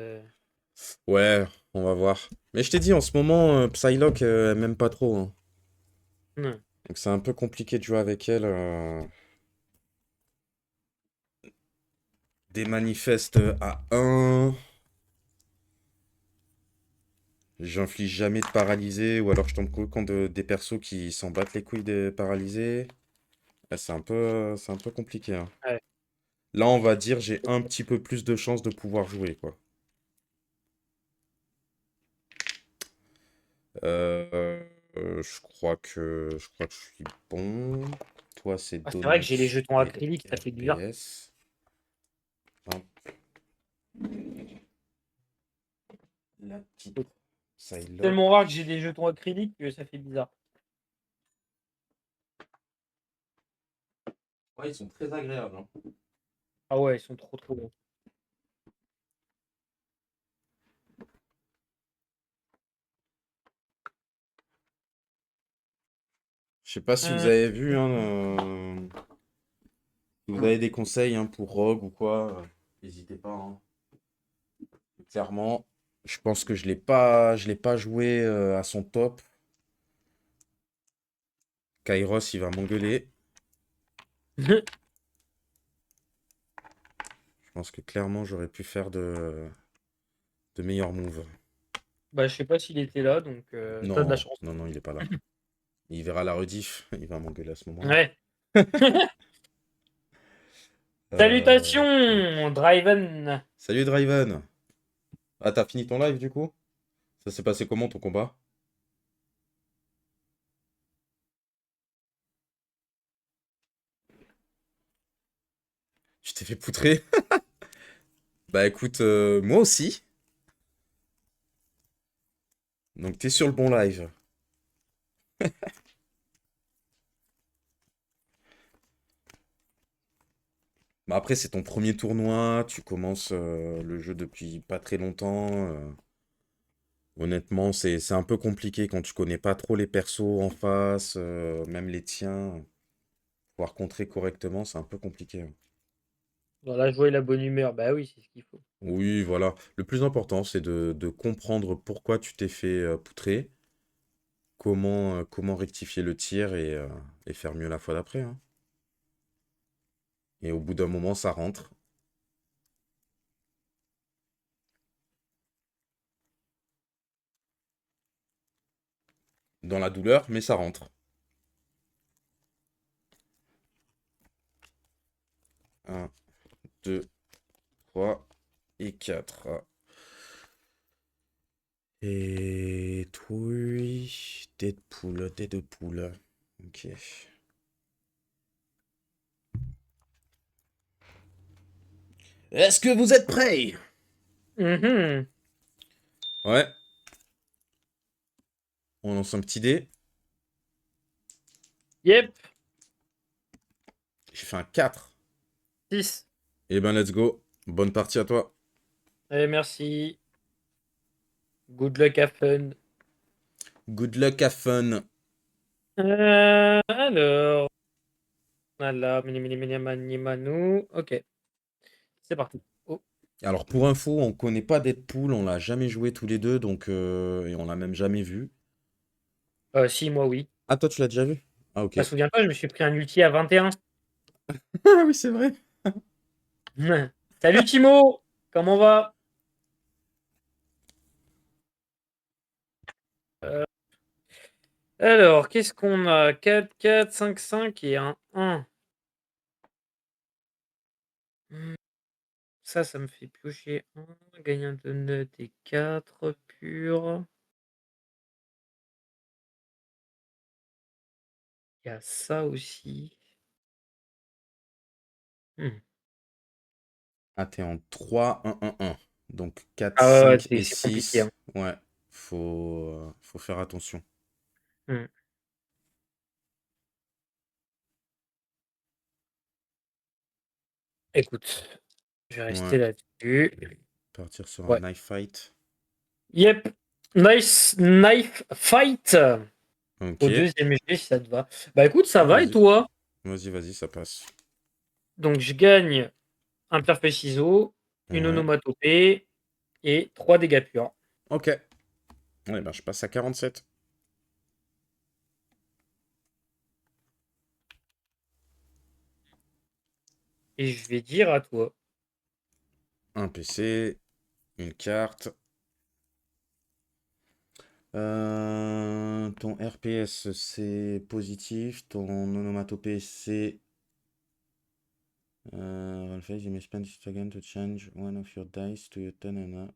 Ouais, on va voir. Mais je t'ai dit, en ce moment, Psylocke, elle m'aime pas trop, hein. Hmm. Donc c'est un peu compliqué de jouer avec elle. Des manifestes à 1. J'inflige jamais de paralysé. Ou alors je tombe contre des persos qui s'en battent les couilles des paralysés. Ouais, c'est un peu compliqué, hein. Ouais. Là, on va dire, j'ai un petit peu plus de chances de pouvoir jouer, quoi. Euh, je crois que je suis bon. Toi, c'est Ah, c'est vrai que j'ai les Donut jetons et acryliques, ça fait bizarre. RPS. Hop, la petite C'est tellement Psylocke. rare que j'ai des jetons acryliques que ça fait bizarre. Ouais, ils sont très agréables, hein. Ah ouais, ils sont trop trop bons. Je sais pas si vous Euh, avez vu, hein, si vous avez des conseils, hein, pour Rogue ou quoi, n'hésitez pas, hein. Clairement, je pense que je l'ai pas joué à son top. Kairos, il va m'engueuler. Je pense que clairement, j'aurais pu faire de meilleurs moves. Bah, je sais pas s'il était là, donc t'as de la Non, chance. non, non, il est pas là. Il verra la rediff, il va m'engueuler à ce moment-là. Ouais. Ok. Salutations, Draven. Salut Draven. Ah, t'as fini ton live du coup? Ça s'est passé comment ton combat? Tu t'es fait poutrer? Bah écoute, moi aussi. Donc t'es sur le bon live. Bah après c'est ton premier tournoi, tu commences le jeu depuis pas très longtemps. Honnêtement, c'est un peu compliqué quand tu connais pas trop les persos en face, même les tiens. Pouvoir contrer correctement, c'est un peu compliqué, hein. Dans la joie et la bonne humeur, bah oui, c'est ce qu'il faut. Oui, voilà. Le plus important, c'est de comprendre pourquoi tu t'es fait poutrer, comment rectifier le tir et faire mieux la fois d'après, hein. Et au bout d'un moment, ça rentre. Dans la douleur, mais ça rentre. Un, 2, 3 et 4. Et oui, Deadpool. Ok. Est-ce que vous êtes prêts? Mhm. Ouais, on lance un petit dé. Yep, J'ai fait un 4. 6. Eh ben, let's go. Bonne partie à toi. Allez, merci. Good luck, have fun. Good luck, have fun. Alors, voilà, mini mini mini mani manou. Ok, c'est parti. Oh, Alors, pour info, on connaît pas Deadpool, on l'a jamais joué tous les deux, donc et on l'a même jamais vu. si, moi oui. Ah, toi, tu l'as déjà vu? Ah, ok. Bah, souviens-toi, je me suis pris un ulti à 21. Ah oui, c'est vrai. Salut Timo, comment va? Euh, alors, qu'est-ce qu'on a? 4 4 5 5 et un 1. Ça me fait piocher 1, gagner un donut et 4 pur. Il y a ça aussi. Hmm. Ah, t'es en 3 1 1 1. Donc 4 Ah ouais, 5 c'est et c'est compliqué, hein. 6. Ouais. Faut faire attention. Hmm. Écoute, je vais Ouais, rester là-dessus. partir sur un Ouais. knife fight. Yep. Nice knife fight Ok. au deuxième jet si ça te va. Bah écoute, ça Ouais, va et vas-y. toi? Vas-y, ça passe. Donc je gagne un pierre-feuille-ciseau, une Ouais. onomatopée et 3 dégâts purs. Ok. Ouais, ben, je passe à 47. Et je vais dire à toi. Un PC, une carte. Ton RPS, c'est positif. Ton onomatopée, c'est... Ralphie, you may spend it again to change one of your dice to your turn. En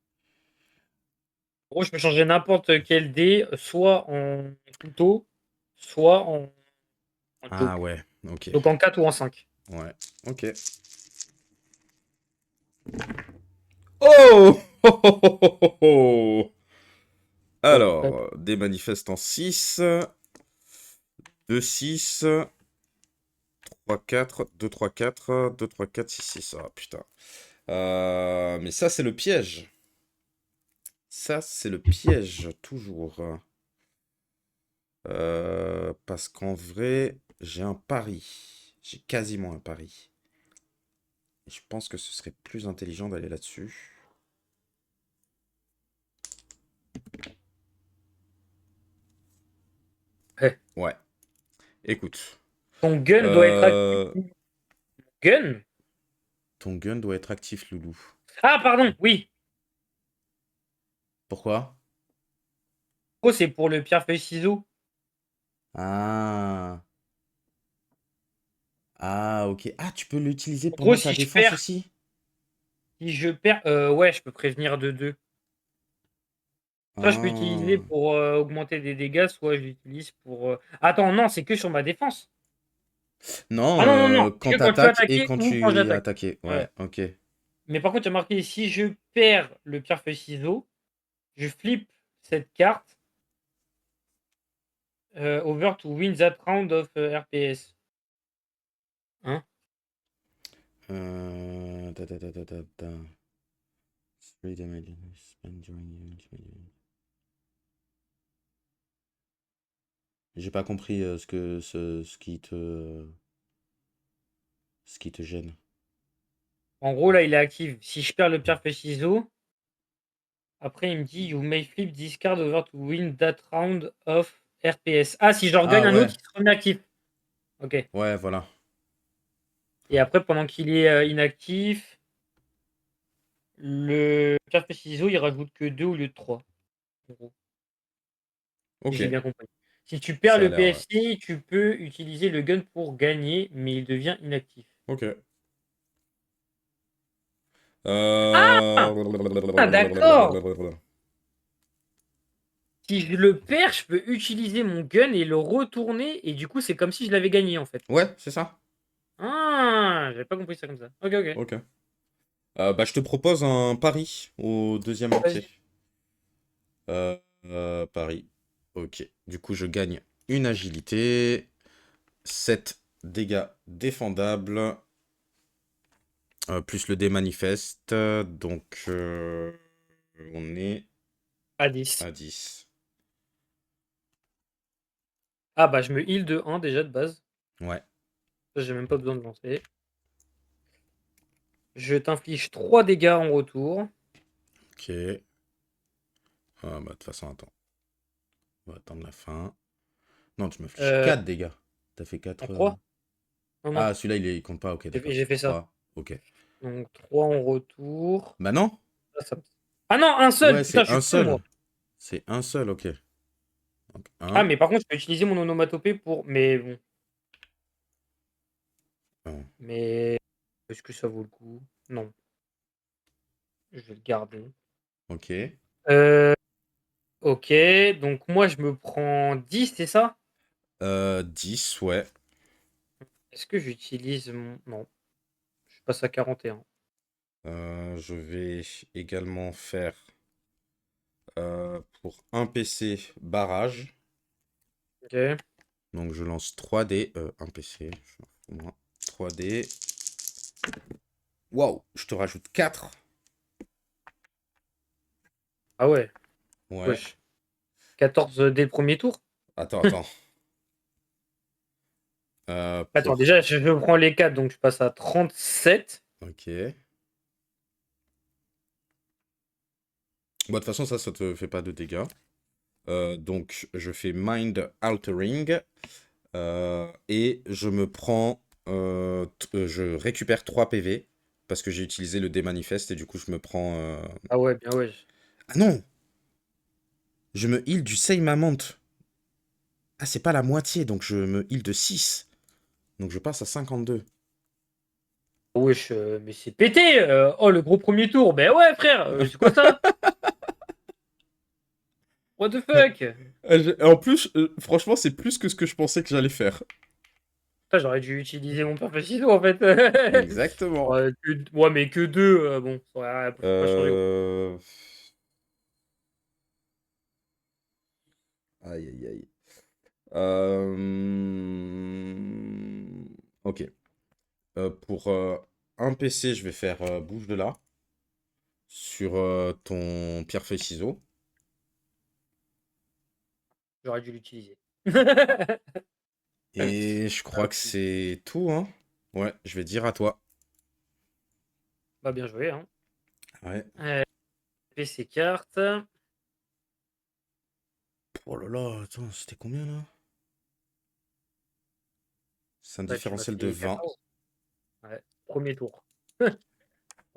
gros, je peux changer n'importe quel dé, soit en couteau, soit en Ah joke. ouais, ok. Donc en 4 ou en 5. Ouais, ok. Oh! Bon, Alors, des manifestants 6, 2, 6, 3, 4, 2, 3, 4, 2, 3, 4, 6, 6. Ah putain. Mais ça, c'est le piège. Ça, c'est le piège, toujours. Parce qu'en vrai, j'ai un pari. J'ai quasiment un pari. Et je pense que ce serait plus intelligent d'aller là-dessus. Ouais. Écoute. ton gun doit être actif. Euh, Gun? Ton gun doit être actif, Loulou. Ah, pardon, oui. Pourquoi? Oh, c'est pour le pierre-feuille-ciseau. Ah. Ah, ok. Ah, tu peux l'utiliser En gros, pendant ta défense aussi? si je perds, ouais, je peux prévenir de 2. Soit je peux utiliser Ah. pour augmenter des dégâts, soit je l'utilise pour. Attends, non, c'est que sur ma défense. Non, Ah non, non, non, c'est quand que quand tu veux t'attaques et attaquer quand ou quand tu es j'attaque. attaqué. Ouais, Ouais. ok. Mais par contre, tu as marqué si je perds le pierre-feuille-ciseau, je flippe cette carte over to win that round of RPS. Hein? Da, da, da, da, da, da. Three damage spent during the- J'ai pas compris ce qui te gêne. En gros, là, il est actif. Si je perds le pierre-feuille-ciseau, après, il me dit You may flip this card over to win that round of RPS. Ah, si je regagne Ah un autre, ouais, il se remet actif. Ok. ouais, voilà. Et après, pendant qu'il est inactif, le pierre-feuille-ciseau, il rajoute que 2 au lieu de 3. En gros, si Ok, j'ai bien compris. Si tu perds ça a le l'air, ouais. PSC, tu peux utiliser le gun pour gagner, mais il devient inactif. Ok. Ah, d'accord. Si je le perds, je peux utiliser mon gun et le retourner, et du coup, c'est comme si je l'avais gagné en fait. Ouais, c'est ça. Ah, j'avais pas compris ça comme ça. Ok, ok. Ok. Bah, je te propose un pari au deuxième entier. Vas-y. Pari. Ok. Du coup, je gagne une agilité, 7 dégâts défendables, plus le dé manifeste. Donc, on est À 10. à 10. Ah bah je me heal de 1 déjà de base. Ouais. Ça, j'ai même pas besoin de lancer. Je t'inflige 3 dégâts en retour. Ok. Ah, bah, de toute façon, attends. On va attendre la fin. Non, tu m'affiches Euh, 4 dégâts. T'as fait en 4. 3? Non, non. Ah, celui-là, il compte pas. Ok, d'accord. J'ai fait ça. 3. Ok. Donc 3 en retour. Bah non. Ah non, un seul! Ouais, Putain, c'est je un suis con, moi. seul. C'est un seul, ok. Donc, Ah, 1. mais par contre, je peux utiliser mon onomatopée pour. Mais bon. Mais est-ce que ça vaut le coup? Non. Je vais le garder. Ok. Euh, ok. Donc moi, je me prends 10, c'est ça? 10, ouais. Est-ce que j'utilise mon. Non. Je passe à 41. Je vais également faire Pour un PC, barrage. Ok. Donc je lance 3D. Un PC, moi. 3D. Waouh, je te rajoute 4. Ah ouais, Ouais. wesh. 14 dès le premier tour? Attends. Attends, Pour... déjà, je prends les 4, donc je passe à 37. Ok. Bon, de toute façon, ça te fait pas de dégâts. Donc, je fais Mind Altering. Et je me prends... je récupère 3 PV. Parce que j'ai utilisé le démanifeste. Et du coup, je me prends... Ah ouais, bien ouais. Ah non! Je me heal du Same Amount. Ah, c'est pas la moitié. Donc, je me heal de 6. Donc, je passe à 52. Wesh, mais c'est pété! Oh, le gros premier tour! Ben ouais, frère! C'est quoi ça? What the fuck? En plus, franchement, c'est plus que ce que je pensais que j'allais faire. Putain, j'aurais dû utiliser mon Perfecito en fait. Exactement. Ouais, mais que deux, bon, ça faut pas changer. Euh... Aïe, aïe, aïe. Ok. Pour un PC, je vais faire bouge de là. Sur ton pierre-feuille-ciseau. J'aurais dû l'utiliser. Et je Ah, crois que c'est tout, hein. Ouais, je vais dire à toi. bah bien joué, hein. Ouais. PC carte. Oh là là, attends, c'était combien là? C'est un Bah tu m'as différentiel de fait 20. 14. Ouais, premier tour. Pas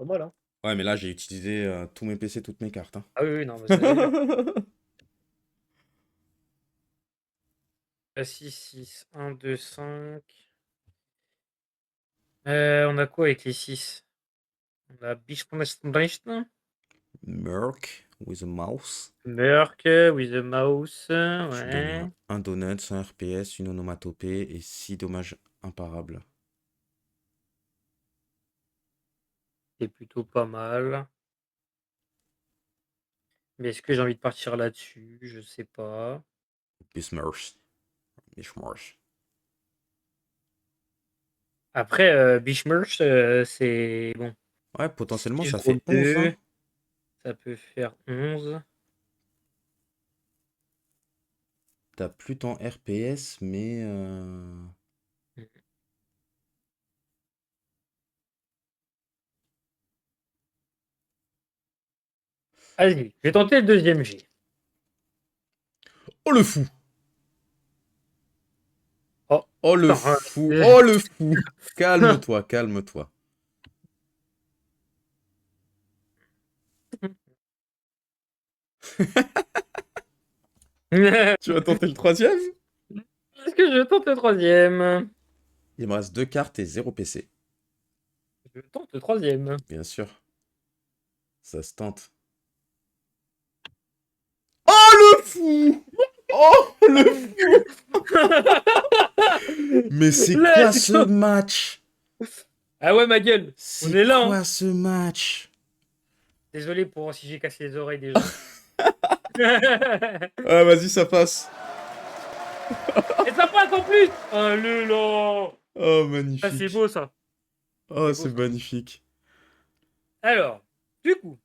mal, hein. Ouais, mais là, j'ai utilisé tous mes PC, toutes mes cartes, hein. Ah oui, oui, non, mais ça c'est sûr. 6, 6, 1, 2, 5. On a quoi avec les 6? On a Bichonestbrechten, Merc with a mouse. Merc, with a mouse, Je donne ouais. un donut, un RPS, une onomatopée et 6 dommages imparables. C'est plutôt pas mal. Mais est-ce que j'ai envie de partir là-dessus? Je sais pas. Bismarck. Bismarck. Après, Bishmersh, c'est bon. Ouais, potentiellement, Si je ça roule fait 11, hein. 2, ça peut faire 11. T'as plus ton RPS, mais... Vas-y, je vais tenter le deuxième G. Oh le fou! Oh, Oh le putain, fou! Oh le fou! Calme-toi, calme-toi. Tu vas tenter le troisième? Est-ce que je tente le troisième? Il me reste 2 cartes et 0 PC. Je tente le troisième. Bien sûr. Ça se tente. Oh le fou! Oh le fou! Mais c'est quoi Let's ce go! match? Ah ouais, ma gueule, on C'est est là, hein. quoi ce match? Désolé pour si j'ai cassé les oreilles des gens. Ah, vas-y, ça passe. Et ça passe en plus! Oh le là! Oh, Ça, c'est magnifique. beau, ça. Oh, C'est beau, c'est ça. magnifique. Alors, du coup,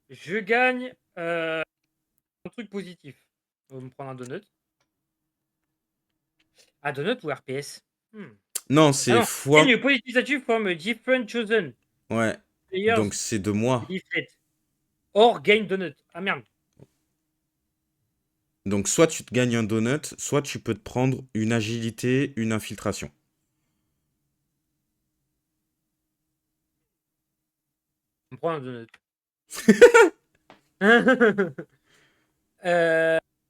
je gagne un truc positif. On va me prendre un donut. Un donut ou RPS? Non, Ah c'est non, fois. gagne a positive statue from a different chosen Ouais. Donc, players c'est de moi. defeat. Or gain donut. Ah merde. Donc, soit tu te gagnes un donut, soit tu peux te prendre une agilité, une infiltration. On prend un donut.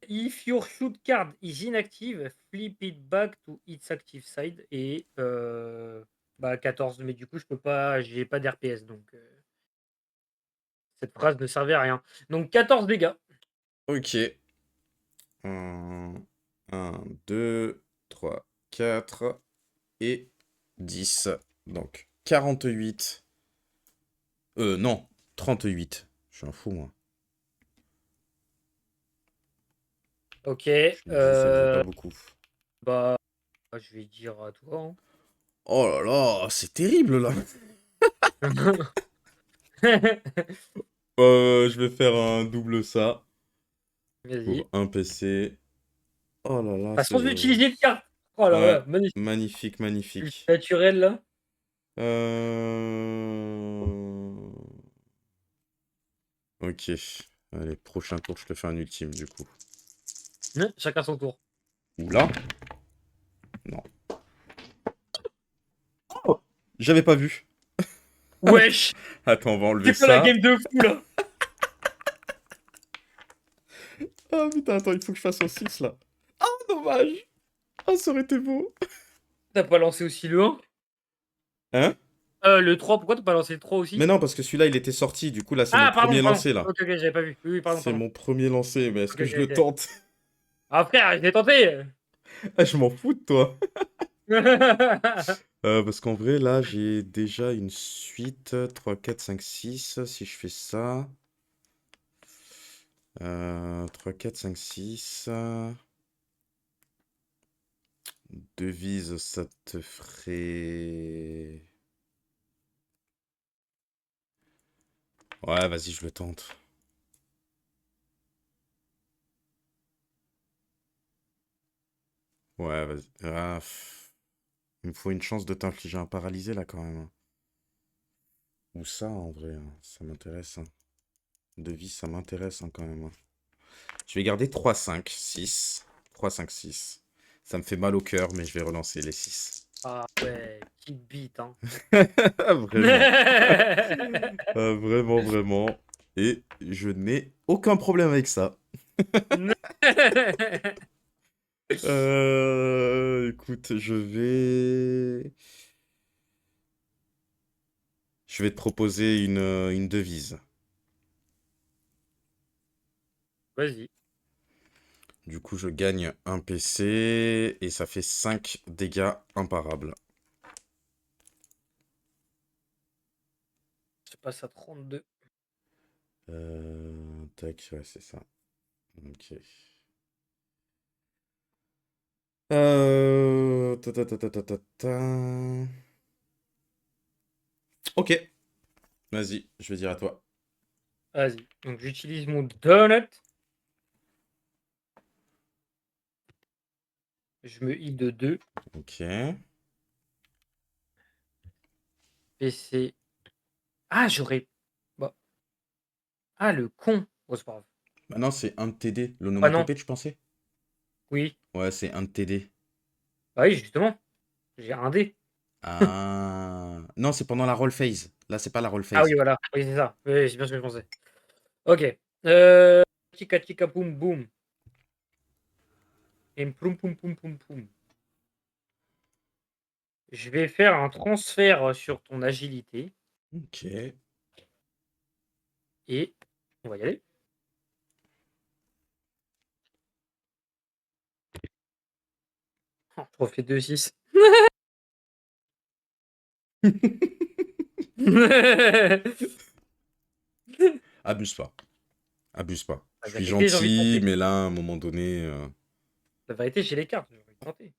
If your shoot card is inactive, flip it back to its active side. Et bah 14. Mais du coup, je peux pas. J'ai pas d'RPS. Donc cette phrase ne servait à rien. Donc 14 dégâts. Ok. 1, 2, 3, 4 et 10. Donc, 48. Non, 38. Je suis un fou, moi. Ok. Je me dis, ça me fait pas beaucoup. Bah, je vais dire à toi, Oh là là, c'est terrible là. hein. Je vais faire un double ça Vas-y. pour un PC. Oh là là, Ah, c'est... sans utiliser de carte. Oh là Ouais, là, magnifique. magnifique, Le magnifique. naturel, là. Euh... Ok. Allez, prochain tour, je te fais un ultime du coup. Chacun son tour. Oula. Non. Oh, j'avais pas vu. Wesh! Attends, on va enlever C'est quoi la ça. game de fou, là? Ah putain, attends, il faut que je fasse un 6 là. Ah, dommage. Ah, ça aurait été beau. T'as pas lancé aussi le 1? Hein? Le 3, pourquoi t'as pas lancé le 3 Mais aussi? non, parce que celui-là, il était sorti. Du coup, là, c'est mon Ah, pardon, premier pardon. lancé là. Ok, j'avais pas vu. Oui, oui, pardon, C'est pardon. mon premier lancé, mais est-ce Ok, que ok, je le ok. tente? Ah, frère, je l'ai tenté! Ah, je m'en fous de toi. Parce qu'en vrai, là, j'ai déjà une suite 3, 4, 5, 6. Si je fais ça. 3, 4, 5, 6. Devise, ça te ferait... Ouais, vas-y, je le tente. Ouais, vas-y. Ah, il me faut une chance de t'infliger un paralysé, là, quand même, hein. Ou ça, en vrai, hein, ça m'intéresse, hein. Devise, ça m'intéresse, hein, quand même, hein. Je vais garder 3, 5, 6. 3, 5, 6. Ça me fait mal au cœur, mais je vais relancer les 6. Ah ouais, petite bite, hein. Vraiment. Vraiment, vraiment. Et je n'ai aucun problème avec ça. Écoute, je vais te proposer une devise. Vas-y. Du coup, je gagne un PC et ça fait 5 dégâts imparables. Je passe à 32. Tac, ouais, c'est ça. Ok. Ta, ta, ta, ta, ta, ta, ta. Ok, vas-y, je vais dire à toi. Vas-y. Donc, j'utilise mon donut. Je me heal de 2. Ok. PC. Ah, j'aurais. Bah. Ah, le con. Oh, c'est pas grave. Maintenant, c'est un de TD. Ah non. L'onomatopée, tu pensais? Oui. Ouais, c'est un de TD. Bah oui, justement. J'ai un dé. Ah. Non, c'est pendant la roll phase. Là, c'est pas la roll Ah oui, phase. voilà. Oui, c'est ça. Oui, c'est bien ce que je pensais. Ok. Tika tika poum boum. Et ploum poum poum poum poum. Je vais faire un transfert sur ton agilité. Ok. Et on va y aller. Oh, je refais 2-6. Abuse pas. Abuse pas. Je La suis vérité, j'ai envie de gentil, tenter. mais là, à un moment donné... La vérité, j'ai les cartes. J'ai envie de tenter.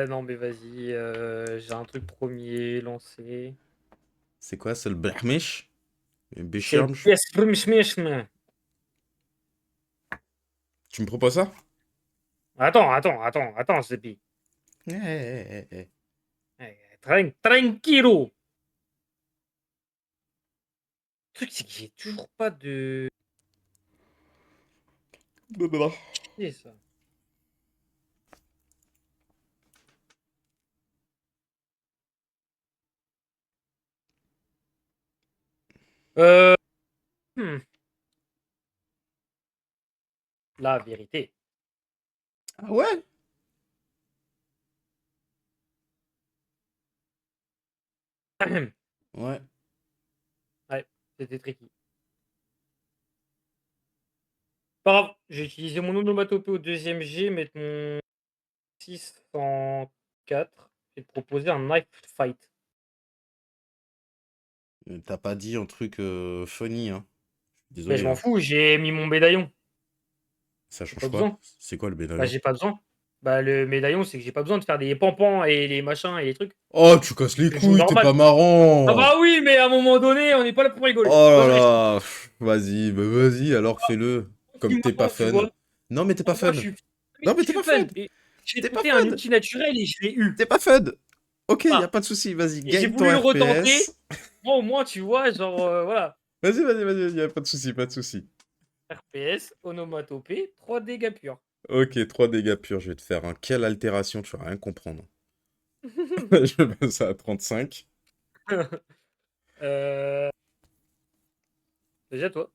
Non, mais vas-y. J'ai un truc premier lancé. C'est quoi? C'est le Brahmish? C'est le Bishirmsh? Piesmishmishme. Tu me proposes ça? Attends, Zépi. Tranquilo. Le truc, c'est que j'ai toujours pas de. Blablabla. C'est ça. Euh, hmm, La vérité. Ah ouais? Ouais. Ouais, c'était tricky. Pas grave, j'ai utilisé mon onomatopée au deuxième G, mettre mon 604 et te proposer un knife fight. T'as pas dit un truc funny, hein. Mais je Désolé, m'en hein. fous, j'ai mis mon médaillon. Ça J'ai change pas quoi? besoin. C'est quoi le Bah, médaillon? j'ai pas besoin. Bah, le médaillon, c'est que j'ai pas besoin de faire des pampans et les machins et les trucs. Oh, tu casses les Je joue couilles, t'es pas normal. Ah marrant! bah oui, mais à un moment donné, on n'est pas là pour rigoler. Oh Tu vois là ce que je veux dire? là! Vas-y, bah vas-y, alors fais-le. Comme t'es pas Moi, tu fun. vois? Non, mais t'es pas Moi, fun. mais Non, mais je t'es suis pas fun. fun. Et j'ai T'es pas tenté un fun. ulti naturel et je l'ai eu. T'es pas fun. Ok, y a Voilà. pas de souci. Vas-y, Et j'ai gagne ton voulu le retenter. RPS. Moi, au moins, tu vois, genre, voilà. Vas-y, vas-y, vas-y, y a pas de souci, pas de souci. RPS, onomatopée, 3 dégâts purs. Ok, 3 dégâts purs, je vais te faire un quelle altération, tu vas rien comprendre. Je vais passer à 35. euh, déjà, toi.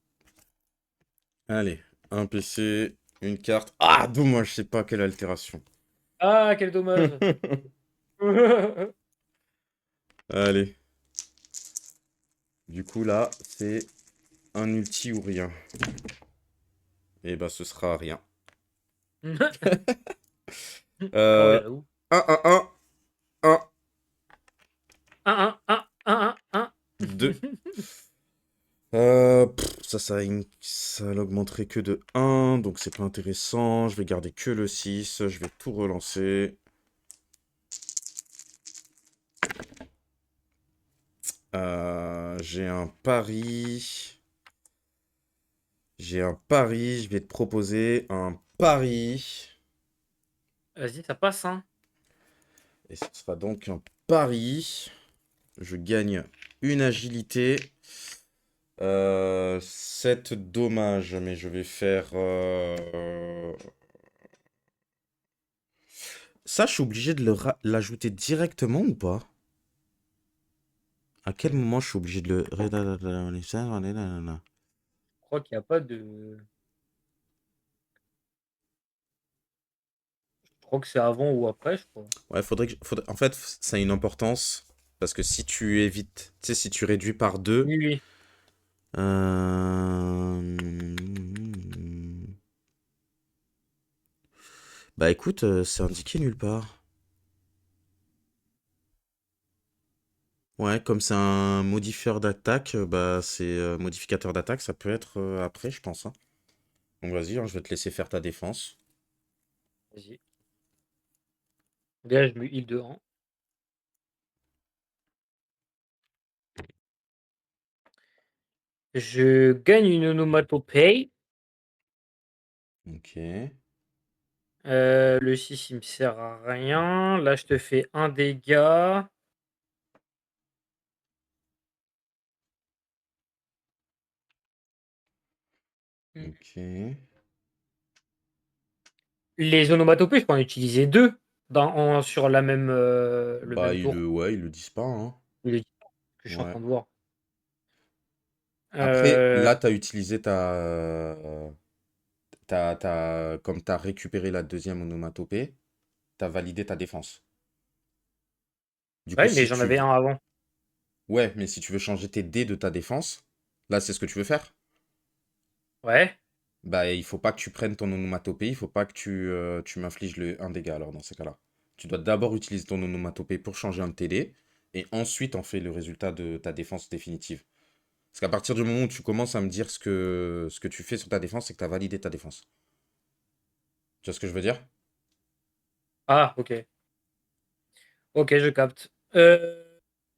Allez, un PC, une carte. Ah, dommage, je sais pas quelle altération. Ah, quel dommage. Allez, du coup là, c'est un ulti ou rien. Et bah ce sera rien. On Euh, verra où. 1, 1, 1, 1, 1. 2. Ça l'augmenterait que de 1, donc c'est pas intéressant. Je vais garder que le 6, je vais tout relancer. J'ai un pari. J'ai un pari, je vais te proposer un pari. Vas-y, ça passe, hein. Et ce sera donc un pari. Je gagne une agilité. 7 dommages, mais je vais faire... Ça, je suis obligé de l'ajouter directement ou pas? À quel moment je suis obligé de le... Je crois qu'il n'y a pas de. Je crois que c'est avant ou après, je crois. Ouais, en fait, ça a une importance. Parce que si tu évites... Tu sais, si tu réduis par 2... Oui, oui. Bah écoute, c'est indiqué nulle part. Ouais, comme c'est un modifieur d'attaque, bah c'est modificateur d'attaque, ça peut être après, je pense, hein. Donc vas-y, hein, je vais te laisser faire ta défense. Vas-y. Déjà, je me heal de 1. Je gagne une onomatopée. Ok. Le 6 il me sert à rien. Là, je te fais un dégât. Hmm. Ok. Les onomatopées, je peux en utiliser 2 sur le Bah même tour. ouais, ils le disent pas, hein. Il est que je suis en Ouais. train de voir. Après, Euh, là, t'as utilisé comme t'as récupéré la deuxième onomatopée, t'as validé ta défense. Du coup, ouais, mais si j'en avais tu... un avant. Ouais, mais si tu veux changer tes dés de ta défense, là, c'est ce que tu veux faire. Ouais. Bah, il faut pas que tu prennes ton onomatopée, il faut pas que tu m'infliges un dégât, alors, dans ces cas-là. Tu dois d'abord utiliser ton onomatopée pour changer un de tes dés, et ensuite, en fait le résultat de ta défense définitive. Parce qu'à partir du moment où tu commences à me dire ce que tu fais sur ta défense, c'est que tu as validé ta défense. Tu vois ce que je veux dire? Ah, ok. Ok, je capte.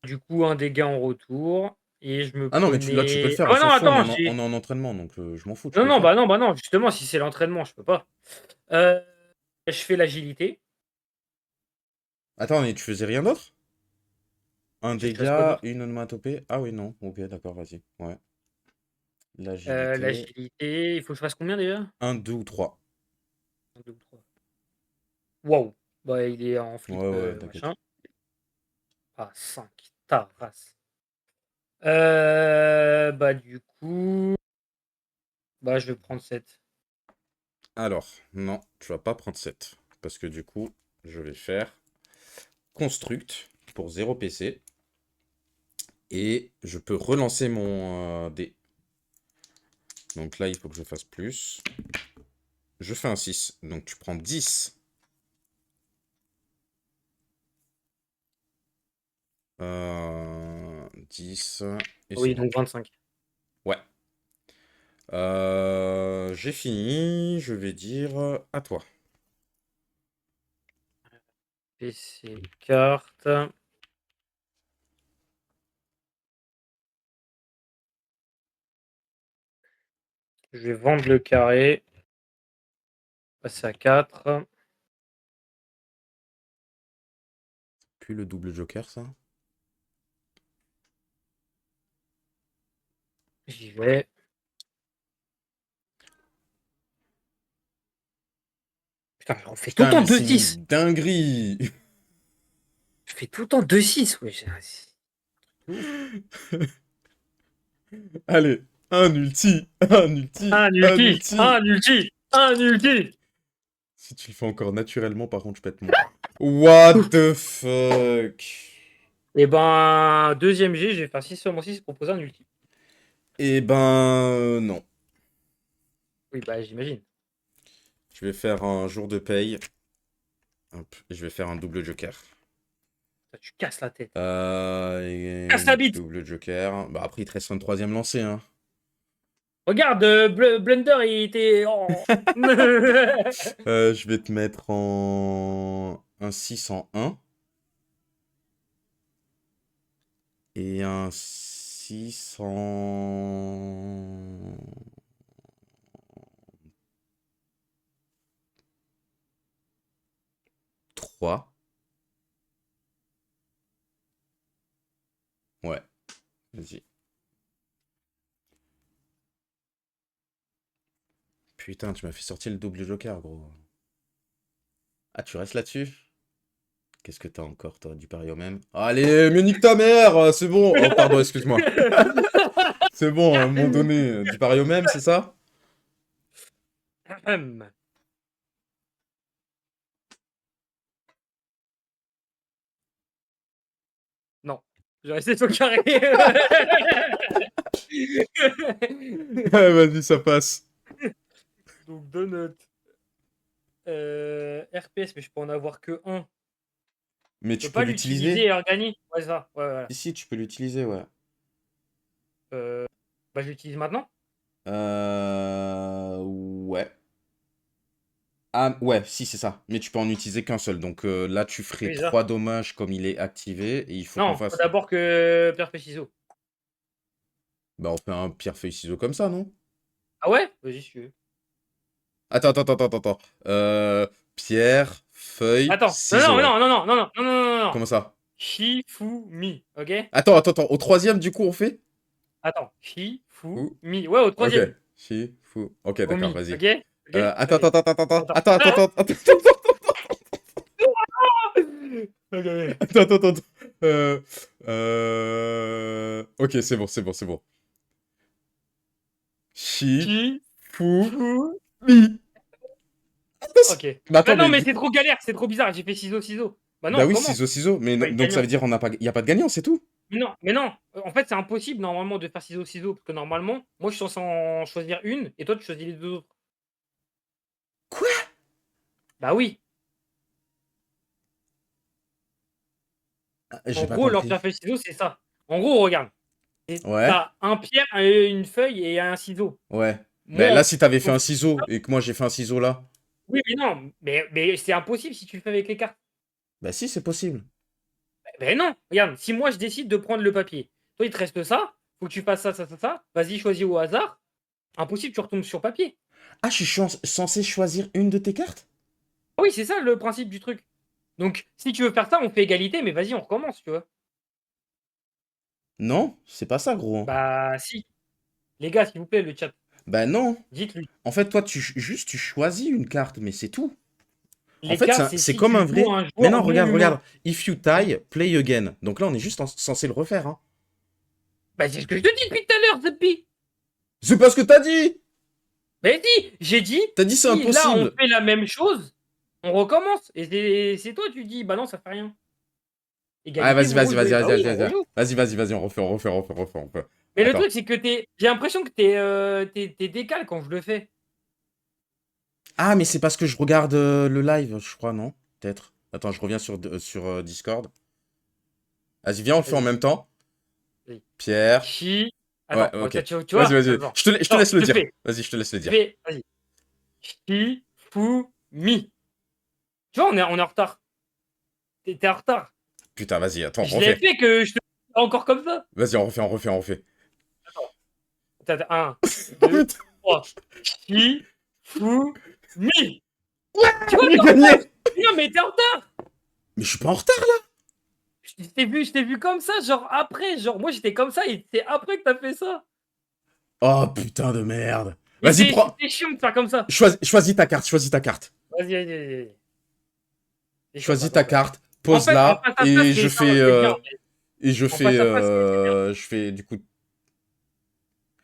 Du coup, un dégât en retour. Et je me Ah non, mais là, tu peux le prenais. faire, Ah on bah non, s'en fout, attends, on est en entraînement, donc je m'en fous, tu non, peux le non, faire. bah non, bah non. Justement, si c'est l'entraînement, je peux pas. Euh, je fais l'agilité. Attends, mais tu faisais rien d'autre? Un Tu veux que je fasse quoi dégât, d'autre? une onomatopée? Ah oui, non, ok, d'accord, vas-y. Ouais. L'agilité, L'agilité, il faut que je fasse combien déjà? un, 2 ou 3. 1, 2 ou 3. Waouh! Bah, il est en Ouais, flip, ouais, t'inquiète. machin. Ah, 5. Ta race. Bah, du coup, bah, je vais prendre 7. Alors, non, tu vas pas prendre 7. Parce que du coup, je vais faire construct pour 0 PC. Et je peux relancer mon dé. Donc là, il faut que je fasse plus. Je fais un 6. Donc tu prends 10. 10. Et c'est Oui, bon. donc 25. Ouais. J'ai fini, je vais dire à toi. PC, carte. Je vais vendre le carré. Passer à 4. Puis le double joker, ça. J'y vais. Putain, on fait tout le Putain, temps mais c'est 2-6. une dinguerie! Je fais tout le temps 2-6. Ouais, c'est ouf. Allez, un ulti, un ulti, Un un ulti, ulti. un ulti, un ulti. Si tu le fais encore naturellement, par contre, je pète mon... What the fuck? Et ben, deuxième G, je vais faire 6 seulement 6 pour poser un ulti. Eh ben, non. Oui, bah j'imagine. Je vais faire un jour de paye. Hop, et je vais faire un double joker. Ça, tu casses la tête. Et Casse la bite. double joker. Bah après, il te reste un troisième lancé, hein. Regarde, Blunder, il était. Oh. Je vais te mettre en... un 6 en 1. Et un 6 en... 3. Ouais, vas-y. Putain, tu m'as fait sortir le double joker, gros. Ah, tu restes là-dessus? Qu'est-ce que t'as encore? T'aurais dû parier au même. Allez, mais nique ta mère! C'est bon! Oh, pardon, excuse-moi. C'est bon, à un moment donné, du pari au même, c'est ça? Non, je vais rester sur le carré. Ouais, vas-y, ça passe. Donc, deux notes. RPS, mais je peux en avoir que un. Mais Je tu peux peux pas l'utiliser l'utiliser? et organique. Ouais, ça. Ouais, voilà. Ici, tu peux l'utiliser, ouais. Bah, je l'utilise maintenant. Ouais. Ah, ouais, si, c'est ça. Mais tu peux en utiliser qu'un seul. Donc là, tu ferais Oui, ça. 3 dommages comme il est activé. Et il faut qu'on Non, faut fasse... d'abord que pierre, feuille, ciseaux. Bah, on fait un pierre-feuille-ciseau comme ça, non? Ah ouais? Vas-y, si tu veux. Attends, attends, attends, attends, attends. Pierre, feuille, Attends. Non, non, ciseaux, mais ouais. non, non, non, non, non, non, non, non, non. Comment ça? Shifumi, ok? Attends, attends, attends. Au troisième, du coup, on fait? Attends. Fou. Shifumi. Ouais, au Ok. troisième. Fou. Ok, d'accord, Fumi, vas-y. ok? Ok? Attends, attends, Vas-y. attends, attends, attends, Attends. attends, attends, attends, attends, Ok, ok. attends, attends, attends. Ok, c'est bon, c'est bon, c'est bon. Chi, fou, Shifumi. mi. Ok. Mais Bah attends, non, mais mais du c'est coup... trop galère, c'est trop bizarre. J'ai fait ciseaux, ciseaux. Bah non, Bah on oui, recommence. ciseaux, ciseaux. Mais Pas le donc ça veut gagnant. dire on n'a pas... Il n'y a pas de gagnant, c'est tout. Mais non. En fait, c'est impossible normalement de faire ciseaux, ciseaux. Parce que normalement, moi, je suis censé en choisir une et toi, tu choisis les deux autres. Quoi? Bah oui. Ah, En j'ai pas gros, leur compris. pierre feuille ciseaux, c'est ça. En gros, regarde. Ouais, T'as un pierre, une feuille et un ciseau. ouais. Mais Moi, là, si t'avais fait donc, un ciseau et que moi j'ai fait un ciseau là, oui, mais non, mais c'est impossible si tu le fais avec les cartes. bah si, c'est possible. Ben non, regarde, si moi je décide de prendre le papier, toi il te reste ça, faut que tu fasses ça, ça, ça, ça, vas-y, choisis au hasard. Impossible, tu retombes sur papier. Ah, je suis censé choisir une de tes cartes? Ah oui, c'est ça le principe du truc. Donc, si tu veux faire ça, on fait égalité, mais vas-y, on recommence, tu vois. Non, c'est pas ça, gros. Bah, si. Les gars, s'il vous plaît, le chat, Bah non. dites-lui. En fait, toi, juste tu choisis une carte, mais c'est tout. En Les fait, cartes, c'est c'est si comme tu un joues vrai. un Mais joueur non, non regarde, humain. regarde. If you Oui. tie, play again. Donc là, on est juste censé le refaire, hein. Bah, c'est ce que je te dis depuis tout à l'heure, Zepi. C'est pas ce que t'as dit! Mais si, j'ai dit, T'as dit c'est si là on impossible. fait la même chose, on recommence. Et c'est toi, tu dis, bah non, ça fait rien. Ah, Égalité, vas-y, vous vas-y, vas-y, rejouez. Bah vas-y, oui, vas-y, on vas-y. rejoue. Vas-y, vas-y, vas-y, on refait, on refait, on refait, on refait, on refait. Mais le Attends. truc, c'est que j'ai l'impression que t'es décalé quand je le fais. Ah, mais c'est parce que je regarde le live, je crois, non? Peut-être. Attends, je reviens sur Discord. Vas-y, viens, on le fait en Vas-y. même temps. Vas-y. Pierre, Chi. Ouais, Attends, ok. tu Vas-y, vois? vas-y. Attends. Je te Non, laisse le je te dire. fais. Vas-y, je te laisse le Je dire. fais. Vas-y. Shifumi. Tu vois, on est en retard. T'es en retard. Putain, vas-y, attends, Je l'ai refais. fait que je te encore comme ça. Vas-y, on refait, on refait, on refait. Attends. Attends, 1, Oh 2, putain, 3. Shifumi. Tu vois, j'ai t'es en retard. gagné! Non, mais t'es en retard. Mais je suis pas en retard là! Je t'ai vu comme ça, genre après. Genre, moi, j'étais comme ça et c'est après que t'as fait ça. Oh putain de merde! Et Vas-y, c'est prends. c'était chiant de faire comme ça. Choisis ta carte, choisis ta carte. Vas-y, vas-y, vas-y. C'est chaud, Choisis attends, ta je vais. carte, En fait, en pose-la, face à face, c'est ça, c'est bien. et En face à face, c'est bien. je fais du coup.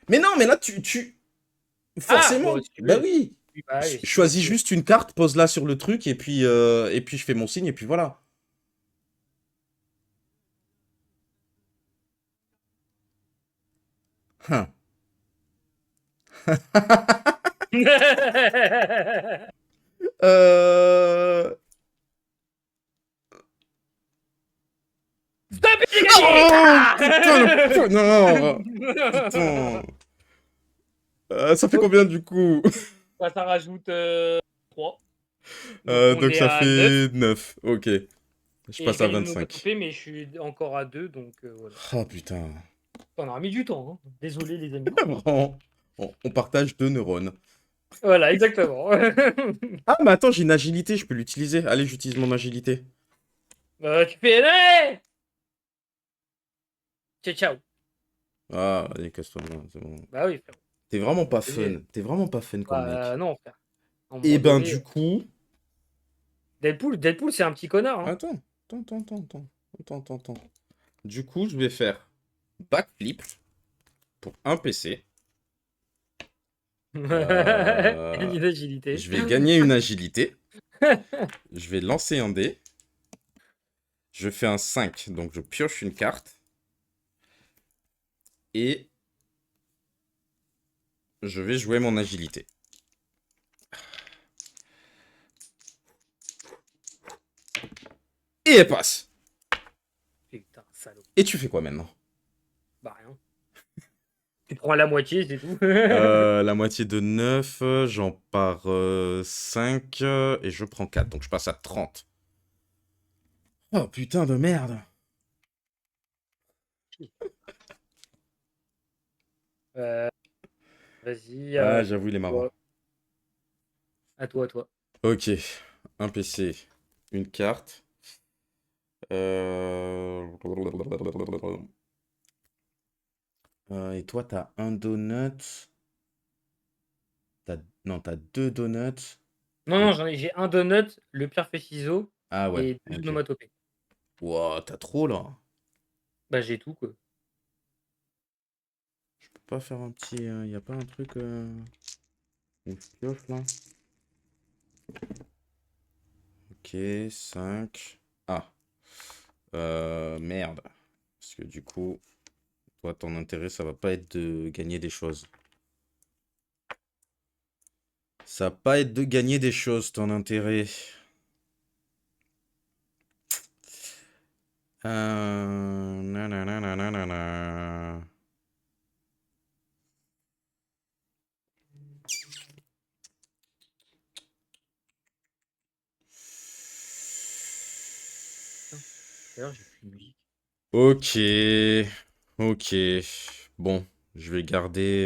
Mais non, mais là, Ah! Bon, forcément, si tu bah veux. oui. Oui, bah oui, si tu veux, si Choisis tu veux. juste une carte, pose-la sur le truc, et puis je fais mon signe, et puis voilà. Hein. Euh... Stop, j'ai gagné! Oh, Ah! putain, non, putain. Ça fait OK. combien du coup? Bah, ça rajoute, 3. Donc on Donc est ça à 9 fait 9. Ok. Je et je passe à gagne une 25. onomatopée, mais je suis encore à 2, donc voilà. Ah putain. On aura mis du temps, hein. Désolé les amis. Vraiment. On partage 2 neurones. Voilà, exactement. Ah, mais attends, j'ai une agilité, je peux l'utiliser. Allez, j'utilise mon agilité. Tu fais: «Ouais!» Ciao, ciao. Ah, allez, casse-toi, c'est bon. Bah oui, frérot. T'es vraiment pas Obligé. fun. T'es vraiment pas fun comme mec. Bah non, frère. À un Et moment ben, donné, du coup. Deadpool, c'est un petit connard, hein. Attends, attends. Du coup, je vais faire backflip pour un PC. Euh, Une agilité. je vais gagner une agilité. Je vais lancer un dé. Je fais un 5, donc je pioche une carte. Et je vais jouer mon agilité. Et elle passe. Putain, salaud. Et tu fais quoi maintenant? Bah rien. Tu prends la moitié, c'est tout. La moitié de 9, j'en pars 5 et je prends 4. Donc je passe à 30. Oh putain de merde. Heu, vas-y, Ah, j'avoue, il est marrant. toi. À toi, à toi. Ok, un PC, une carte. Euh, et toi, t'as un donut. Non, t'as 2 donuts. Non, Et... non, j'ai un donut, le pierre feuille ciseaux Ah ouais, et 2 ok. onomatopées. Wow, t'as trop là. Bah, j'ai tout, quoi. Je peux pas faire un petit. Y a pas un truc. Où je pioche là? Ok, 5. Ah, merde. Parce que du coup, toi, ton intérêt, ça va pas être de gagner des choses. Ça va pas être de gagner des choses, ton intérêt. Nananananana. Putain, d'ailleurs, j'ai plus de musique. Ok, ok. Bon, je vais garder.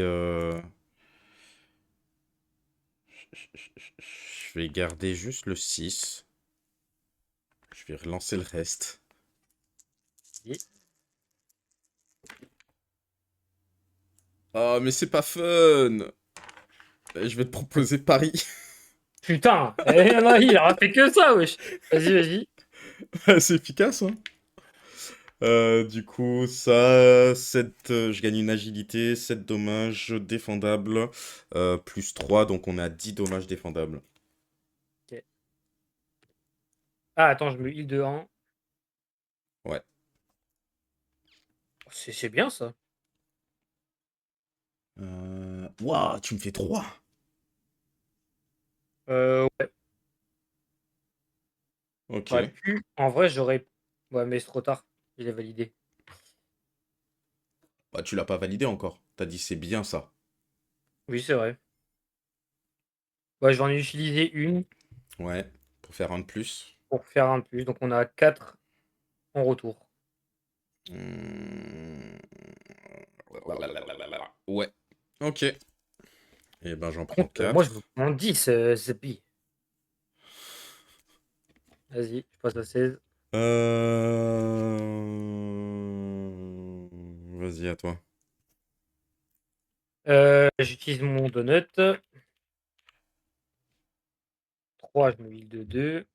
Je vais garder juste le 6. Je vais relancer le reste. Et Oh, mais c'est pas fun! Je vais te proposer Paris. putain! Non, il aura fait que ça, wesh! Vas-y, vas-y. C'est efficace, hein? Du coup, ça, 7, je gagne une agilité, 7 dommages défendables, plus 3, donc on est à 10 dommages défendables. OK. Ah, attends, je me heal de 1. Ouais. C'est bien ça. Waouh, tu me fais 3. Ouais. J'aurais Ok. pu en vrai, j'aurais ouais, mais c'est trop tard. Je l'ai validé. Bah, tu l'as pas validé encore. T'as dit c'est bien ça. Oui, c'est vrai. Ouais, j'en ai utilisé une Ouais, pour faire un de plus. pour faire un de plus. Donc on a 4 en retour. Hmm. Ouais. Ok. Et ben j'en prends Donc, moi, je veux 4. prendre 10, c'est pire. Vas-y, je passe à 16. Vas-y, à toi. J'utilise mon donut. 3, je mets l'huile de 2.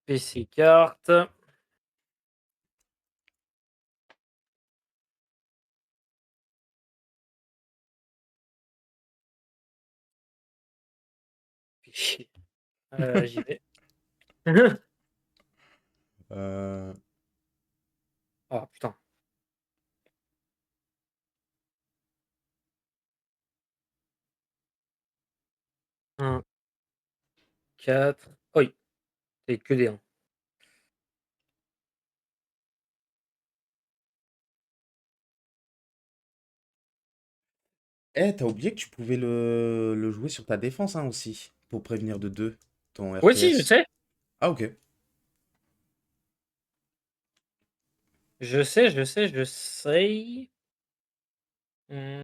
PC carte. Fais chier. J'y vais. Euh, Oh putain. 1, 4. Oui, c'est que des 1. Eh, t'as oublié que tu pouvais le jouer sur ta défense hein, aussi, pour prévenir de 2 ton Ouais, si, je RTS. sais. Ah, ok. Je sais, je sais, je sais. Mmh.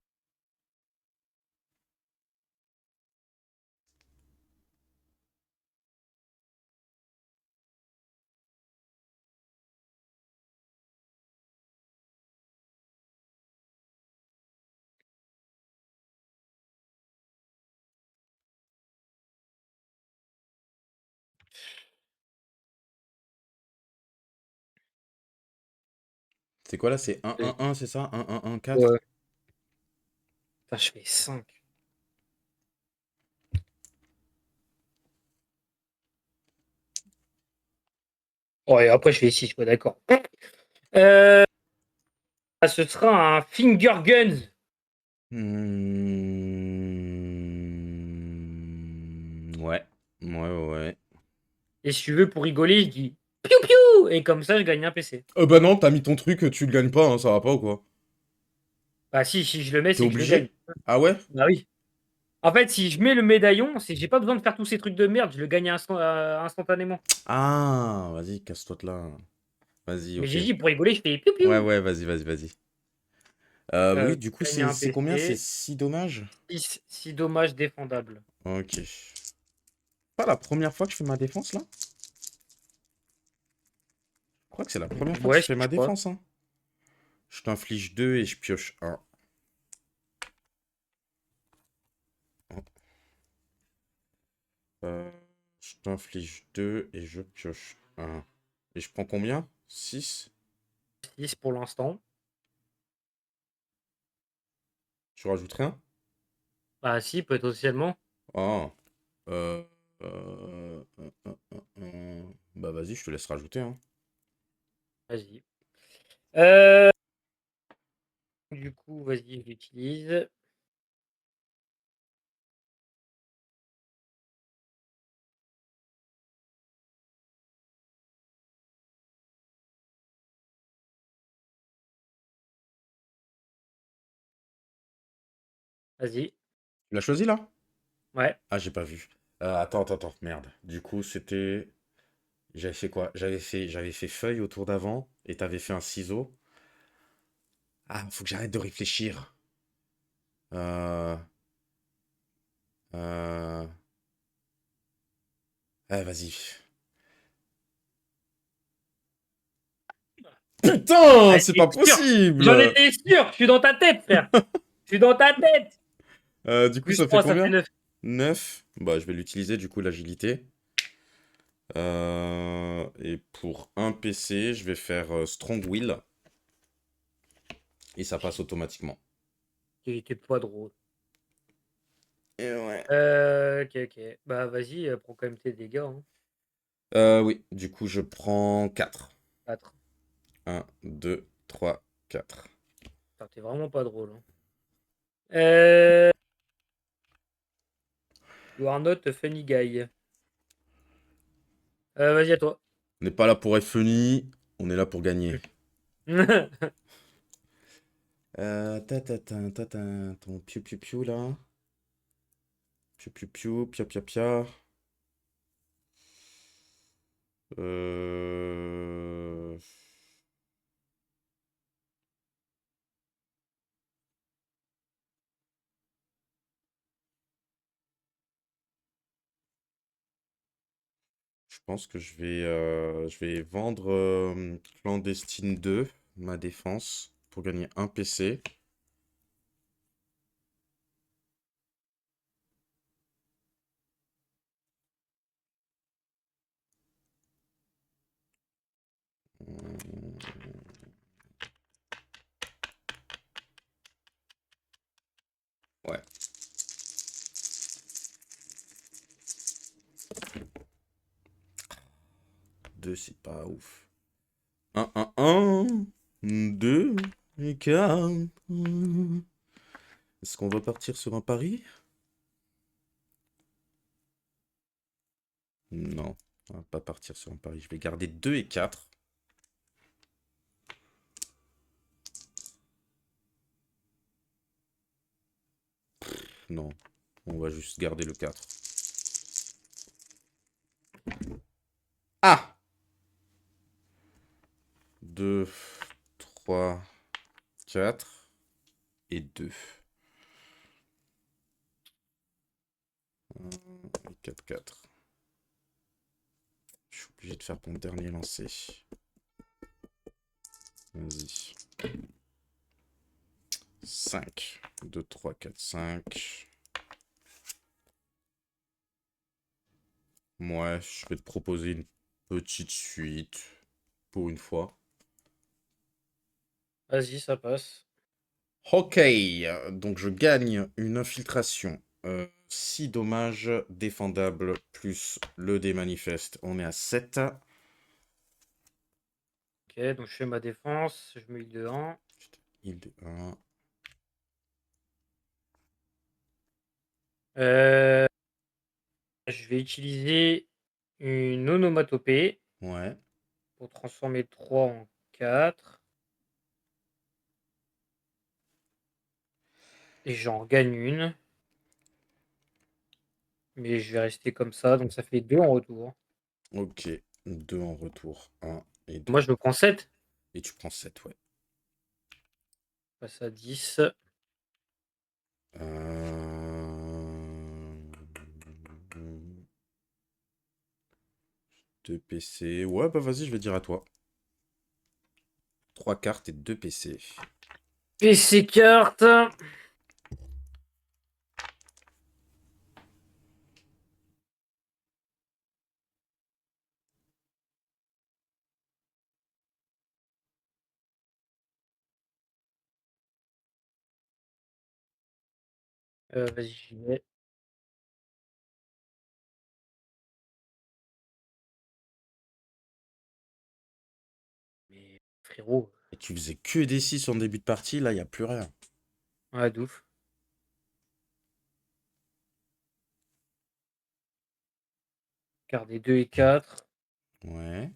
C'est quoi là? C'est 1-1-1, c'est ça? 1-1-1-4? Ouais. Putain, je fais 5. Ouais, après, je fais 6, ouais, d'accord. Euh, Ce sera un Finger Guns. Ouais. Ouais, ouais. Et si tu veux, pour rigoler, je dis piou piou. Et comme ça, je gagne un PC. Bah non, t'as mis ton truc, tu le gagnes pas, hein, ça va pas ou quoi? Bah, si je le mets, T'es c'est que je le gagne. obligé? Ah ouais? Bah oui. En fait, si je mets le médaillon, c'est j'ai pas besoin de faire tous ces trucs de merde, je le gagne instantanément. Ah, vas-y, casse-toi de là. Vas-y, Mais ok. j'ai dit pour rigoler, je fais piou Ouais, piou. ouais, vas-y, vas-y, vas-y. Oui, du coup, Je gagne un c'est combien? C'est PC. 6 dommages? 6 dommages défendables. Ok. Pas la première fois que je fais ma défense, là? Je crois que c'est la première fois que Ouais, je fais ma je crois. défense, hein. Je t'inflige 2 et je pioche un. Euh, je t'inflige 2 et je pioche un. Et je prends combien? 6. 6 pour l'instant. Tu rajoutes rien? Bah si, potentiellement. Ah. Euh, Bah vas-y, je te laisse rajouter, hein. Vas-y. Euh, du coup, vas-y, je l'utilise. Vas-y. Tu l'as choisi, là? Ouais. Ah, j'ai pas vu. Attends, merde. Du coup, c'était... J'avais fait quoi? J'avais fait feuille autour d'avant et t'avais fait un ciseau. Ah, faut que j'arrête de réfléchir. Euh... Euh... Vas-y. Putain, Ah, c'est j'étais pas sûr. J'en possible! étais sûr. Je suis dans ta tête, frère. Je suis dans ta tête. Du coup, Plus ça fait 3, ça fait combien? 9. 9. Bah, je vais l'utiliser, du coup, l'agilité. Et pour un PC, je vais faire Strong Will. Et ça passe automatiquement. T'es pas drôle. Et ouais. Ok, ok. Bah vas-y, prends quand même tes dégâts. Hein. Oui, du coup, je prends 4. 4. 1, 2, 3, 4. Putain, t'es vraiment pas drôle. Hein. Euh, you are not a funny guy. Vas-y, à toi. On n'est pas là pour être funny, on est là pour gagner. Ton piou piou piou là. Piou piou piou, pia pia pia. Euh... Je pense que je vais vendre Clandestine 2, ma défense, pour gagner un PC. Ouais. Deux, c'est pas ouf. Un, 2, et 4. Est-ce qu'on va partir sur un pari? Non, on va pas partir sur un pari. Je vais garder 2 et 4. Non, on va juste garder le 4. Ah! 2, 3, 4 et 2. 4, 4. Je suis obligé de faire ton dernier lancer. Vas-y. 5. 2, 3, 4, 5. Ouais, je vais te proposer une petite suite. Pour une fois. Vas-y, ça passe. Ok, donc je gagne une infiltration. 6 dommages défendables plus le démanifeste. On est à 7. Ok, donc je fais ma défense. Je mets le 1. Il de 1. Je vais utiliser une onomatopée Ouais. pour transformer 3 en 4. Et j'en gagne une. Mais je vais rester comme ça. Donc ça fait 2 en retour. Ok. 2 en retour. 1 et 2. Moi, je me prends 7. Et tu prends 7, ouais. Je passe à 10. Euh... 2 PC. Ouais, bah vas-y, je vais dire à toi. 3 cartes et 2 PC. PC carte. Vas-y, j'y vais. Mais frérot, Et tu faisais que des 6 en début de partie, là, il n'y a plus rien. ouais, d'ouf. Garder 2 et 4. Ouais.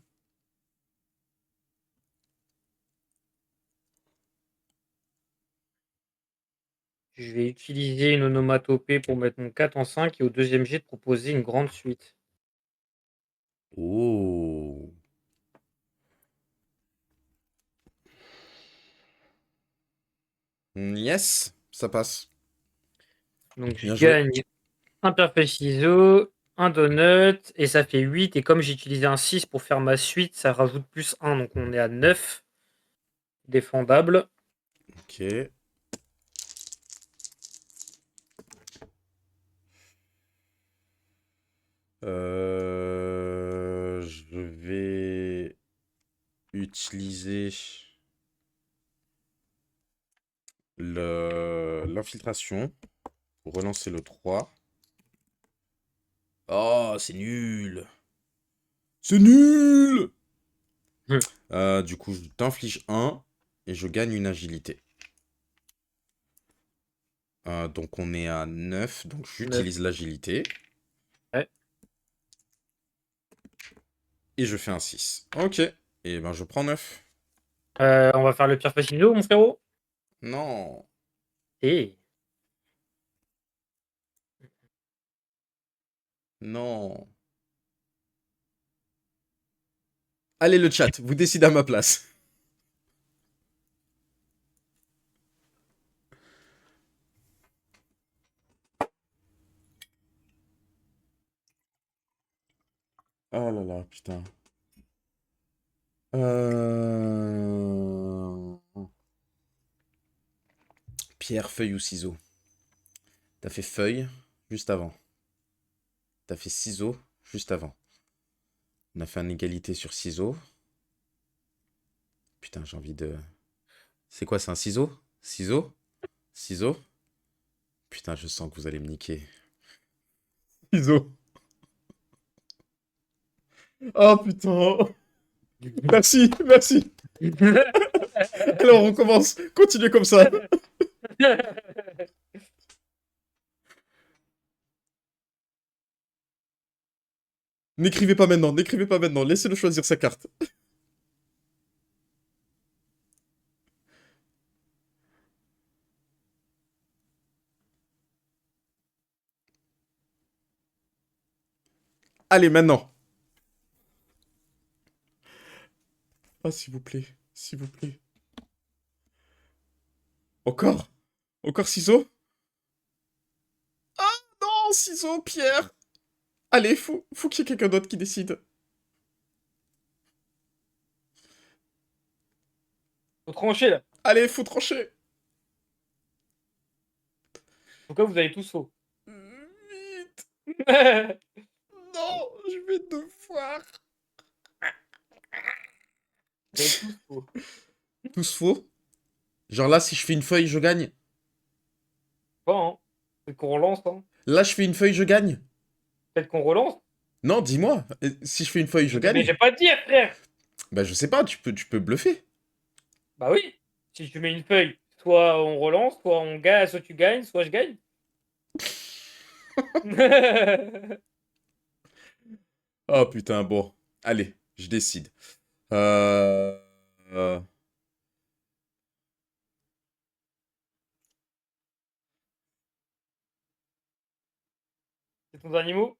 Je vais utiliser une onomatopée pour mettre mon 4 en 5 et au deuxième jet de proposer une grande suite. Oh. Yes, ça passe. Donc je Bien joué. gagne un pierre ciseaux, un donut et ça fait 8. Et comme j'ai utilisé un 6 pour faire ma suite, ça rajoute plus 1. Donc on est à 9 défendable. Ok. Je vais utiliser l'infiltration pour relancer le 3. Oh, c'est nul. C'est nul. Du coup, je t'inflige 1 et je gagne une agilité. Donc on est à 9, donc 9. j'utilise l'agilité. Ouais. Et je fais un 6. Ok. Et ben je prends 9. On va faire le pierre feuille ciseaux, mon frérot. Non. Et Non. Allez, le chat, vous décidez à ma place. Oh là là, putain. Euh... Pierre, feuille ou ciseaux? T'as fait feuille juste avant. T'as fait ciseaux juste avant. On a fait une égalité sur ciseaux. Putain, j'ai envie de... C'est quoi, c'est un ciseau? Ciseaux? Ciseaux? Putain, je sens que vous allez me niquer. Ciseaux. Oh putain. Merci, merci. Alors on recommence. Continuez comme ça. N'écrivez pas maintenant, n'écrivez pas maintenant. Laissez-le choisir sa carte. Allez, maintenant. Ah, s'il vous plaît. S'il vous plaît. Encore? Encore ciseaux? Ah non, ciseaux, Pierre. Allez, faut qu'il y ait quelqu'un d'autre qui décide. Faut trancher là. Allez, faut trancher. Pourquoi vous avez tous faux? Vite. Vous Non, je vais devoir. avez tous faux. Tous faux. Genre là, si je fais une feuille, je gagne. Pas, hein. Peut-être qu'on relance, hein. Là, je fais une feuille, je gagne. Peut-être qu'on relance. Non, dis-moi. Si je fais une feuille, je Mais gagne. j'ai pas dit, frère. Bah, je sais pas, tu peux bluffer. Bah oui. Si tu mets une feuille, soit on relance, soit on gagne, soit tu gagnes, soit je gagne. Oh putain, bon. Allez, je décide. Euh... euh, C'est ton dernier mot?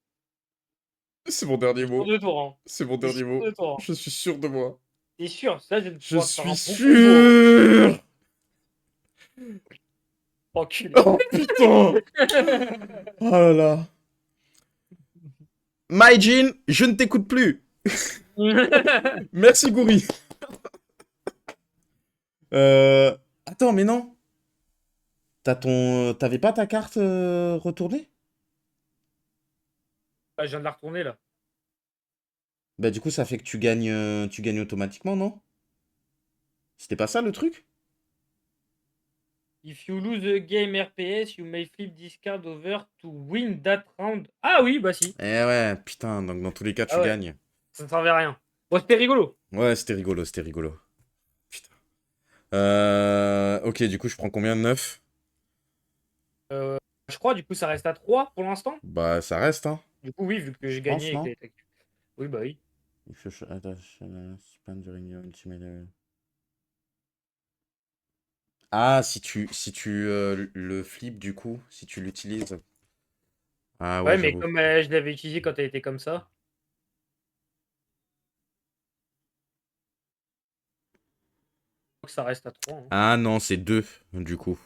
C'est mon dernier C'est sur mot. deux tours, hein. C'est mon C'est dernier sur mot. deux tours, hein. Je suis sûr de moi. T'es sûr? Ça, je vais Je pouvoir te faire suis un bon combo, hein. sûr. Enculé. Oh putain. Oh là là. Maijin, je ne t'écoute plus. Merci Gouri. Attends, mais non. T'avais pas ta carte retournée? Ah, je viens de la retourner là. Bah du coup, ça fait que tu gagnes automatiquement, non? C'était pas ça le truc? If you lose a game RPS, you may flip this card over to win that round. Ah oui, bah si. Eh ouais, putain, donc dans tous les cas, Ah tu ouais, gagnes. ça ne servait à rien. Bon, c'était rigolo. Ouais, c'était rigolo, c'était rigolo. Putain. Ok, du coup, je prends combien? 9? Euh, je crois, du coup, ça reste à 3 pour l'instant. Bah, ça reste, hein. Du coup, oui, vu que Je j'ai gagné pense, avec non? les tactiques. Oui, bah oui. If you spend during your ultimate... Ah, si tu le flip, du coup, si tu l'utilises. Ah ouais, Ouais, mais j'avoue. comme je l'avais utilisé quand elle était comme ça, donc ça reste à 3, hein. Ah non, c'est 2 du coup.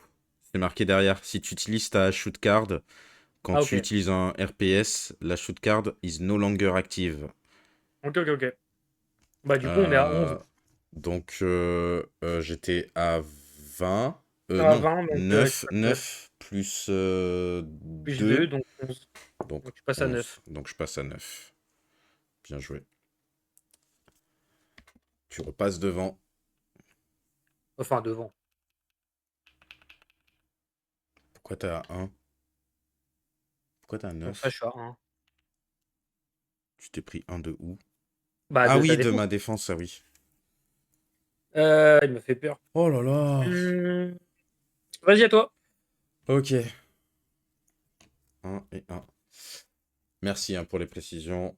C'est marqué derrière. Si tu utilises ta shoot card, quand Ah, tu ok. utilises un RPS, la shoot card is no longer active. Ok, ok, ok. Bah, du coup, on est à 11. Euh, j'étais à 20. À Non, 20, donc tu 9, passes 9 9 plus plus 2, 2, donc 11. donc Donc tu passes à 11. 9. Donc je passe à 9. Bien joué. Tu repasses devant. Enfin, devant. Pourquoi t'as 1? Pourquoi t'as Donc ça, 9? je suis à 1. Tu t'es pris un de où? Bah, Ah de ta oui, de défense. ma défense, ah oui. Il me fait peur. Oh là là. Vas-y, à toi. Ok. Un et un. Merci pour les précisions.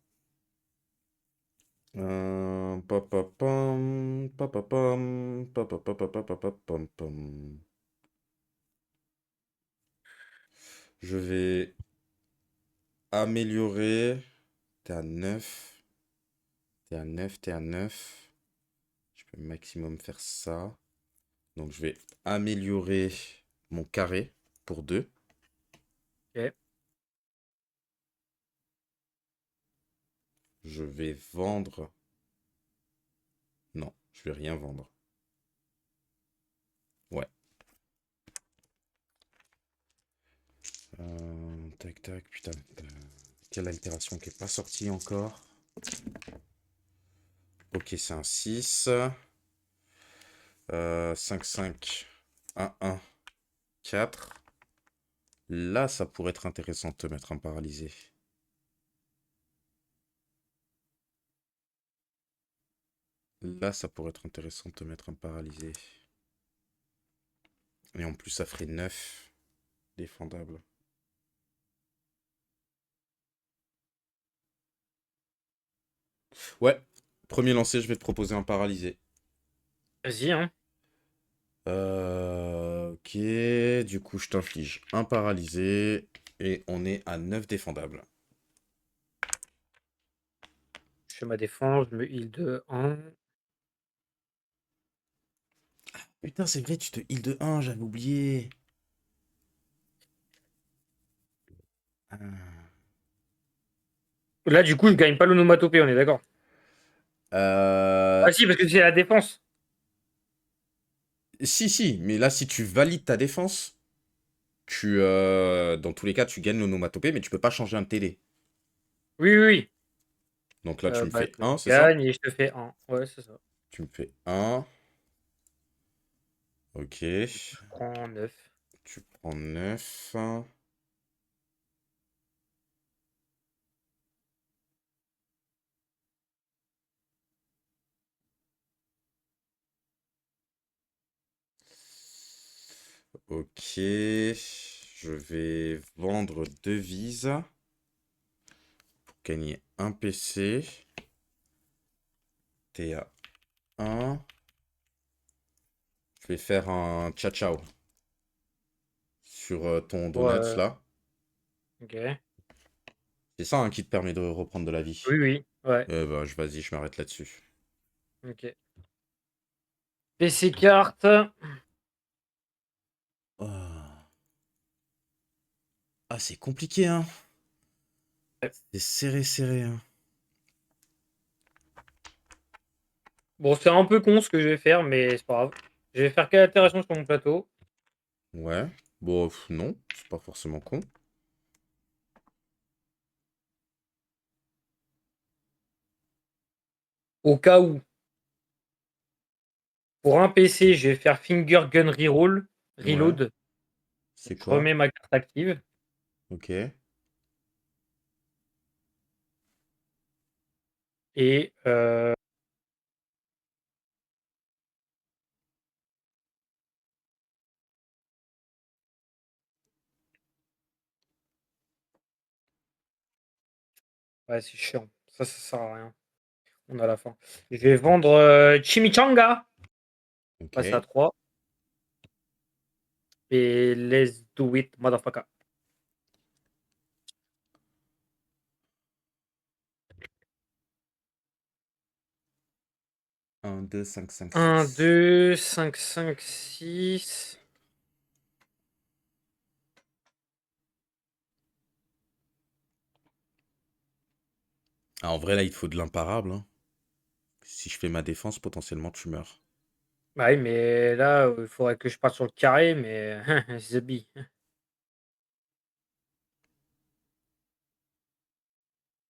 Pa, pa, pam, pa, Je vais améliorer. T'es à 9. T'es à 9, t'es à 9. Je peux maximum faire ça. Donc je vais améliorer mon carré pour 2. Ok. Je vais vendre. Non, je vais rien vendre. Ouais. Tac, tac, putain. Quelle altération qui n'est pas sortie encore. Ok, c'est un 6. 5, 5, 1, 1, 4. Là, ça pourrait être intéressant de te mettre un paralysé. Là, ça pourrait être intéressant de te mettre un paralysé. Et en plus, ça ferait 9 défendable. Ouais, premier lancé, je vais te proposer un paralysé. Vas-y, hein. Ok, du coup, je t'inflige un paralysé et on est à 9 défendables. Je fais ma défense, je me heal de 1. Putain, c'est vrai, tu te heal de 1, j'avais oublié. Ah. Là, du coup, je gagne pas l'onomatopée, on est d'accord? Euh, Ah si, parce que c'est la défense. Si, si, mais là, si tu valides ta défense, dans tous les cas, tu gagnes l'onomatopée, mais tu peux pas changer un TD. Oui, oui, oui. Donc là, tu me Bah, fais je 1, c'est ça? gagne et je te fais 1. Ouais, c'est ça. Tu me fais 1. Ok. Je prends 9. Tu prends 9. Ok. Je vais vendre 2 vises pour gagner un PC. T'es à 1. Je vais faire un ciao sur ton donuts Ouais, là. ok. C'est ça hein, qui te permet de reprendre de la vie. Oui, oui. Ouais, Bah, vas-y, je m'arrête là-dessus. ok. PC carte. Ah, ah, c'est compliqué, hein. C'est serré, serré, hein. Bon, c'est un peu con ce que je vais faire, mais c'est pas grave. Je vais faire quelle altération sur mon plateau? Ouais. Bon, non, c'est pas forcément con. Au cas où. Pour un PC, je vais faire Finger Gun Reroll. Ouais. Reload. C'est Je quoi? remets ma carte active. Ok. Et ouais, c'est chiant. Ça sert à rien. On a la fin. Je vais vendre Chimichanga. Passe à Ok. 3. Et let's do it, motherfucker. 1, 2, 5, 5, 1, 6. 2, 5, 5, 6. Ah, en vrai, là, il te faut de l'imparable, hein. Si je fais ma défense, potentiellement, tu meurs. Bah oui, mais là, il faudrait que je parte sur le carré, mais Zabi.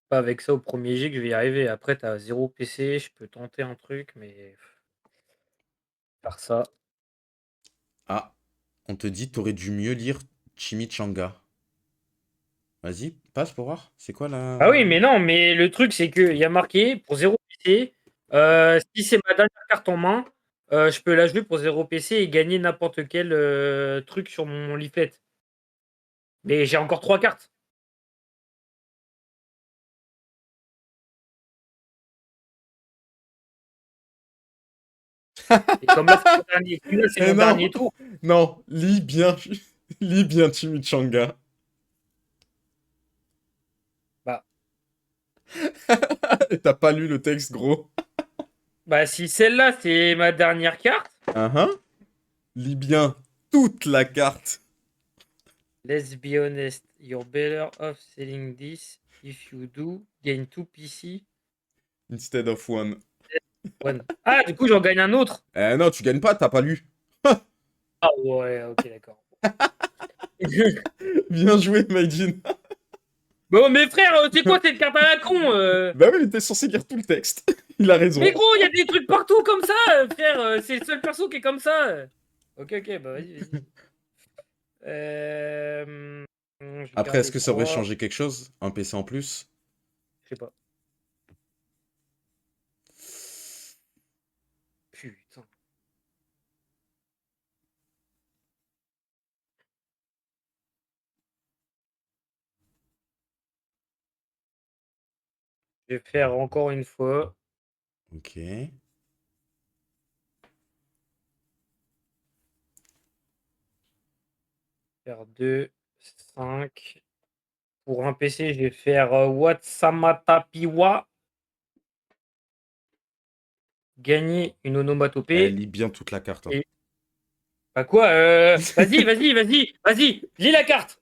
Pas avec ça au premier jet que je vais y arriver. Après, t'as 0 PC, je peux tenter un truc, mais faire ça. Ah, on te dit, t'aurais dû mieux lire Chimichanga. Vas-y, passe pour voir. C'est quoi Ah oui, la... mais non, mais le truc, c'est qu'il y a marqué pour 0 PC. Si c'est ma dernière carte en main, je peux la jouer pour 0 PC et gagner n'importe quel truc sur mon leaflet. Mais j'ai encore 3 cartes. Et comme là, c'est mon dernier, comme là, c'est Eh mon non, dernier tour, non, lis bien, lis bien Chimichanga. bah, T'as pas lu le texte, gros. bah si celle-là, c'est ma dernière carte, Hein, hein. Lis bien toute la carte. let's be honest, you're better off selling this. If you do, gain 2 PC. Instead of one. One. Ah, du coup, j'en gagne un autre. Eh non, tu gagnes pas, t'as pas lu. Ah ouais, ok, d'accord. Bien joué, Maijin. Bon, mais frère, c'est quoi cette carte à la con Bah oui, il était censé lire tout le texte. Il a Mais raison. gros, il y a des trucs partout comme ça, frère. C'est le seul perso qui est comme ça. Ok, ok, bah vas-y, vas-y. Je Après, garde est-ce les que ça aurait 3. changé quelque chose? Un PC en plus? Je sais pas. Putain. Je vais faire encore une fois. Ok. Faire 2, 5. Pour un PC, je vais faire Watsamatapiwa. Gagner une Elle onomatopée. lit bien toute la carte, hein. Et. Bah quoi Vas-y, vas-y, vas-y, vas-y. Lis la carte.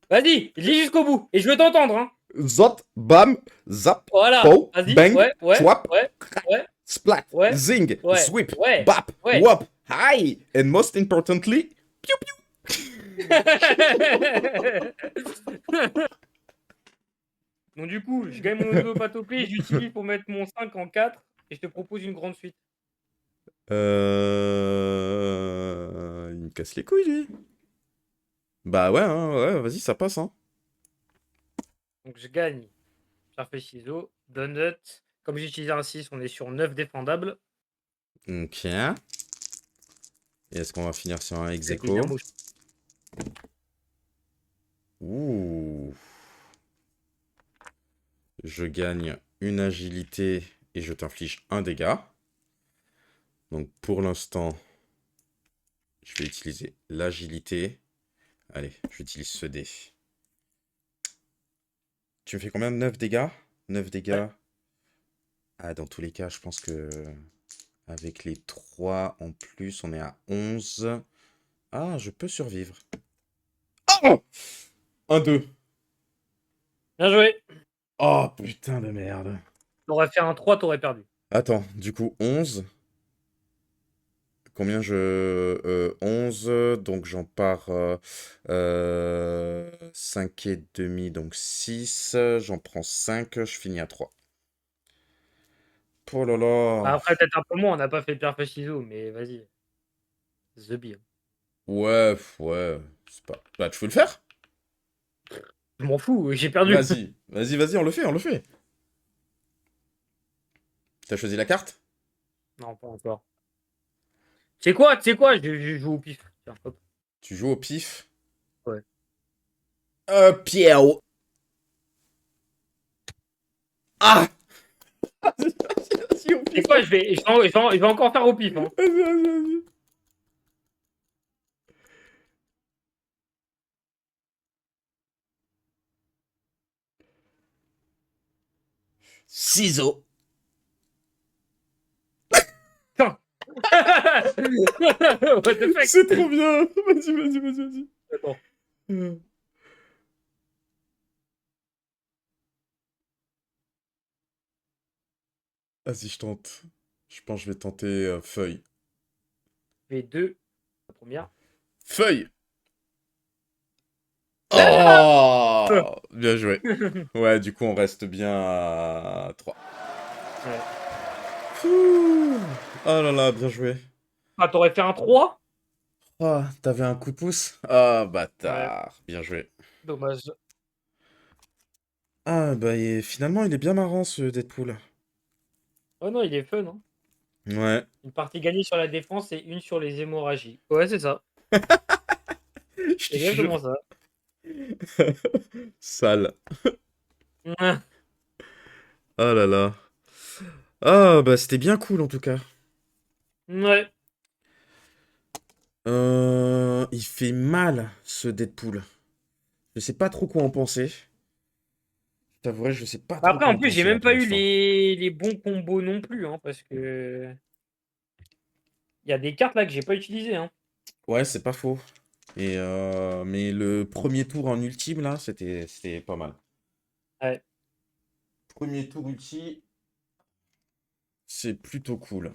Vas-y, lis jusqu'au bout. Et je veux t'entendre, hein. Zot, bam, zap, Voilà. pow, Vas-y. bang, Ouais, ouais, chwap, ouais, crack, ouais, splat, ouais, zing, ouais, zwip, ouais, bap, ouais. wop, hi, and most importantly, pew pew. Donc du coup, je gagne mon onomatopée, j'utilise pour mettre mon 5 en 4 et je te propose une grande suite. Il me casse les couilles, lui. Bah ouais, hein, ouais, vas-y, ça passe, hein. Donc je gagne pierre feuille ciseaux, donut. Comme j'ai utilisé un 6, on est sur 9 défendables. Ok. Et est-ce qu'on va finir sur un ex Avec aequo? William Auch. Ouh. Je gagne une agilité et je t'inflige un dégât. Donc pour l'instant, je vais utiliser l'agilité. Allez, j'utilise ce dé. Tu me fais combien? 9 dégâts? 9 dégâts. Ouais. Ah, dans tous les cas, je pense que avec les 3 en plus, on est à 11. Ah, je peux survivre. Oh! 1-2. Bien joué. Oh, putain de merde. T'aurais fait un 3, t'aurais perdu. Attends, du coup, 11. Combien je... 11, donc j'en pars 5 et demi, donc 6. J'en prends 5, je finis à 3. Oh là Bah, là. après, peut-être un peu moins, on n'a pas fait pierre feuille ciseaux, mais vas-y. The Beer. Ouais, ouais. C'est pas... Bah, tu veux le faire? Je m'en fous, j'ai perdu. Vas-y, vas-y, vas-y, on le fait, on le fait. T'as choisi la carte? Non, pas encore. Tu sais quoi, je joue au pif. Tiens, hop. Tu joues au pif. Ouais. Pierre. Ah! Vas-y, vas-y, au C'est pif. quoi, je vais encore faire au pif. Hein. Vas-y, vas-y, vas-y. Ciseaux. Putain. What the fuck? C'est trop bien. Vas-y, vas-y, vas-y, vas-y. Attends. Vas-y, je tente. Je pense que je vais tenter feuille. V2, la première. Feuille! Oh! Bien joué. Ouais, du coup, on reste bien à 3. Ouais. Oh là là, bien joué. Ah, t'aurais fait un 3? Oh, t'avais un coup de pouce? Ah, Ouais, bâtard. Bien joué. dommage. Ah, bah, finalement, il est bien marrant, ce Deadpool. Oh non, il est fun. Hein. Ouais. Une partie gagnée sur la défense et une sur les hémorragies. Ouais, c'est ça. Je te C'est jure. exactement ça. Sale. Ouais. Ah là là. Ah, bah, c'était bien cool, en tout cas. Ouais. Il fait mal, ce Deadpool. Je sais pas trop quoi en penser. Je t'avouerai, je sais pas trop Après, quoi en en plus, j'ai penser là même pour pas eu l'instant. les bons combos non plus, hein, parce que il y a des cartes là que j'ai pas utilisées, hein. Ouais, c'est pas faux. Mais le premier tour en ultime, là, c'était pas mal. Ouais. Premier tour ulti, c'est plutôt cool.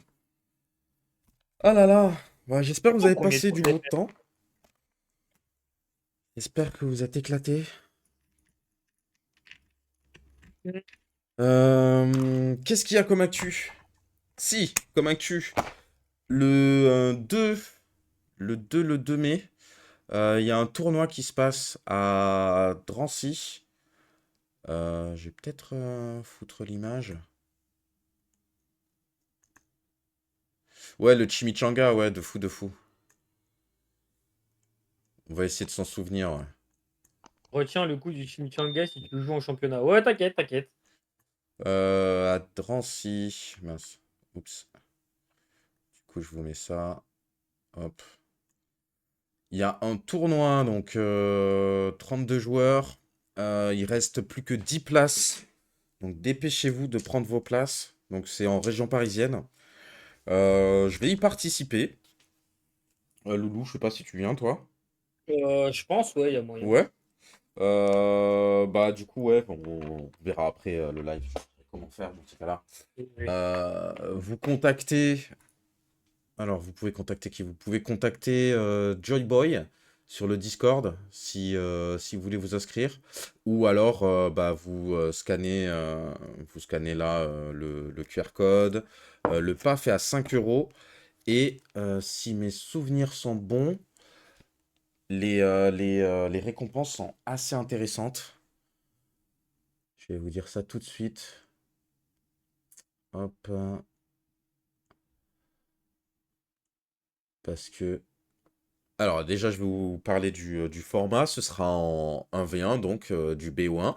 Ah là là, bah, j'espère que vous Au avez premier passé tour, du je l'ai beau temps. J'espère que vous êtes éclatés. fait. Qu'est-ce qu'il y a comme actu? Si, comme actu, le 2, le 2 mai, il y a un tournoi qui se passe à Drancy. Je vais peut-être foutre l'image. Ouais, le chimichanga, ouais, de fou, de fou. On va essayer de s'en souvenir, ouais. Retiens le coup du chimichanga si tu joues en championnat. Ouais, t'inquiète, t'inquiète. À Drancy. Mince. Oups. Du coup, je vous mets ça. Hop. Il y a un tournoi, donc 32 joueurs. Il reste plus que 10 places. Donc dépêchez-vous de prendre vos places. Donc c'est en région parisienne. Je vais y participer. Loulou, je sais pas si tu viens, toi. Je pense, ouais, il y a moyen. Ouais. Bah du coup, ouais, on verra après le live comment faire dans ces cas-là. Oui. Vous contactez. Alors, vous pouvez contacter qui? Vous pouvez contacter Joyboy sur le Discord si vous voulez vous inscrire. Ou alors, bah, vous scannez là le QR code. Le PAF est à 5 euros. Et si mes souvenirs sont bons, les récompenses sont assez intéressantes. Je vais vous dire ça tout de suite. Hop. Parce que Alors déjà, je vais vous parler du format. Ce sera en 1v1, donc du BO1.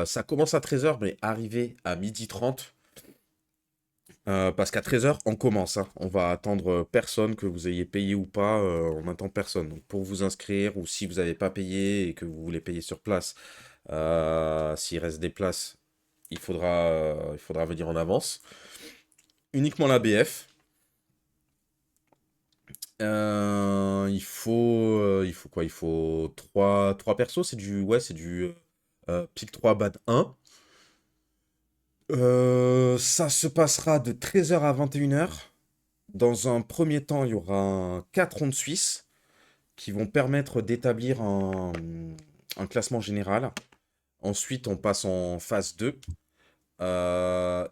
Ça commence à 13h, mais arrivé à 12h30. Parce qu'à 13h, on commence, hein. On va attendre personne, que vous ayez payé ou pas, on n'attend personne. Donc pour vous inscrire, ou si vous n'avez pas payé et que vous voulez payer sur place, s'il reste des places, il faudra venir en avance. Uniquement la BF. Il faut quoi? Il faut trois persos, c'est du pick 3 ban 1. Ça se passera de 13h à 21h. Dans un premier temps, il y aura 4 rondes suisses qui vont permettre d'établir un classement général. Ensuite, on passe en phase 2.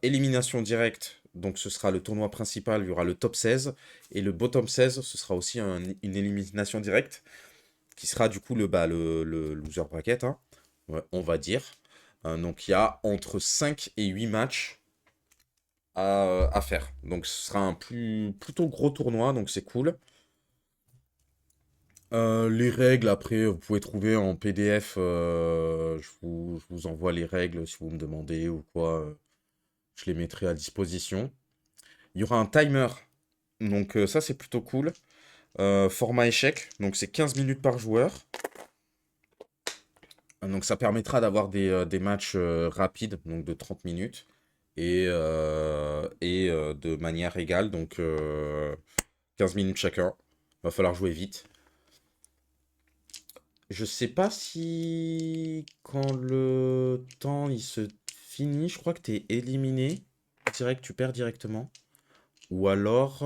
Élimination directe, donc ce sera le tournoi principal, il y aura le top 16. Et le bottom 16, ce sera aussi une élimination directe, qui sera du coup le loser bracket, hein, ouais, on va dire. Donc il y a entre 5 et 8 matchs à faire. Donc ce sera un plutôt gros tournoi, donc c'est cool. Les règles, après, vous pouvez trouver en PDF. Je vous envoie les règles si vous me demandez ou quoi. Je les mettrai à disposition. Il y aura un timer. Donc ça, c'est plutôt cool. Format échec. Donc c'est 15 minutes par joueur. Donc ça permettra d'avoir des matchs rapides, donc de 30 minutes. Et de manière égale. Donc 15 minutes chacun. Va falloir jouer vite. Je sais pas si quand le temps il se finit, je crois que t'es éliminé. Direct, tu perds directement. Ou alors.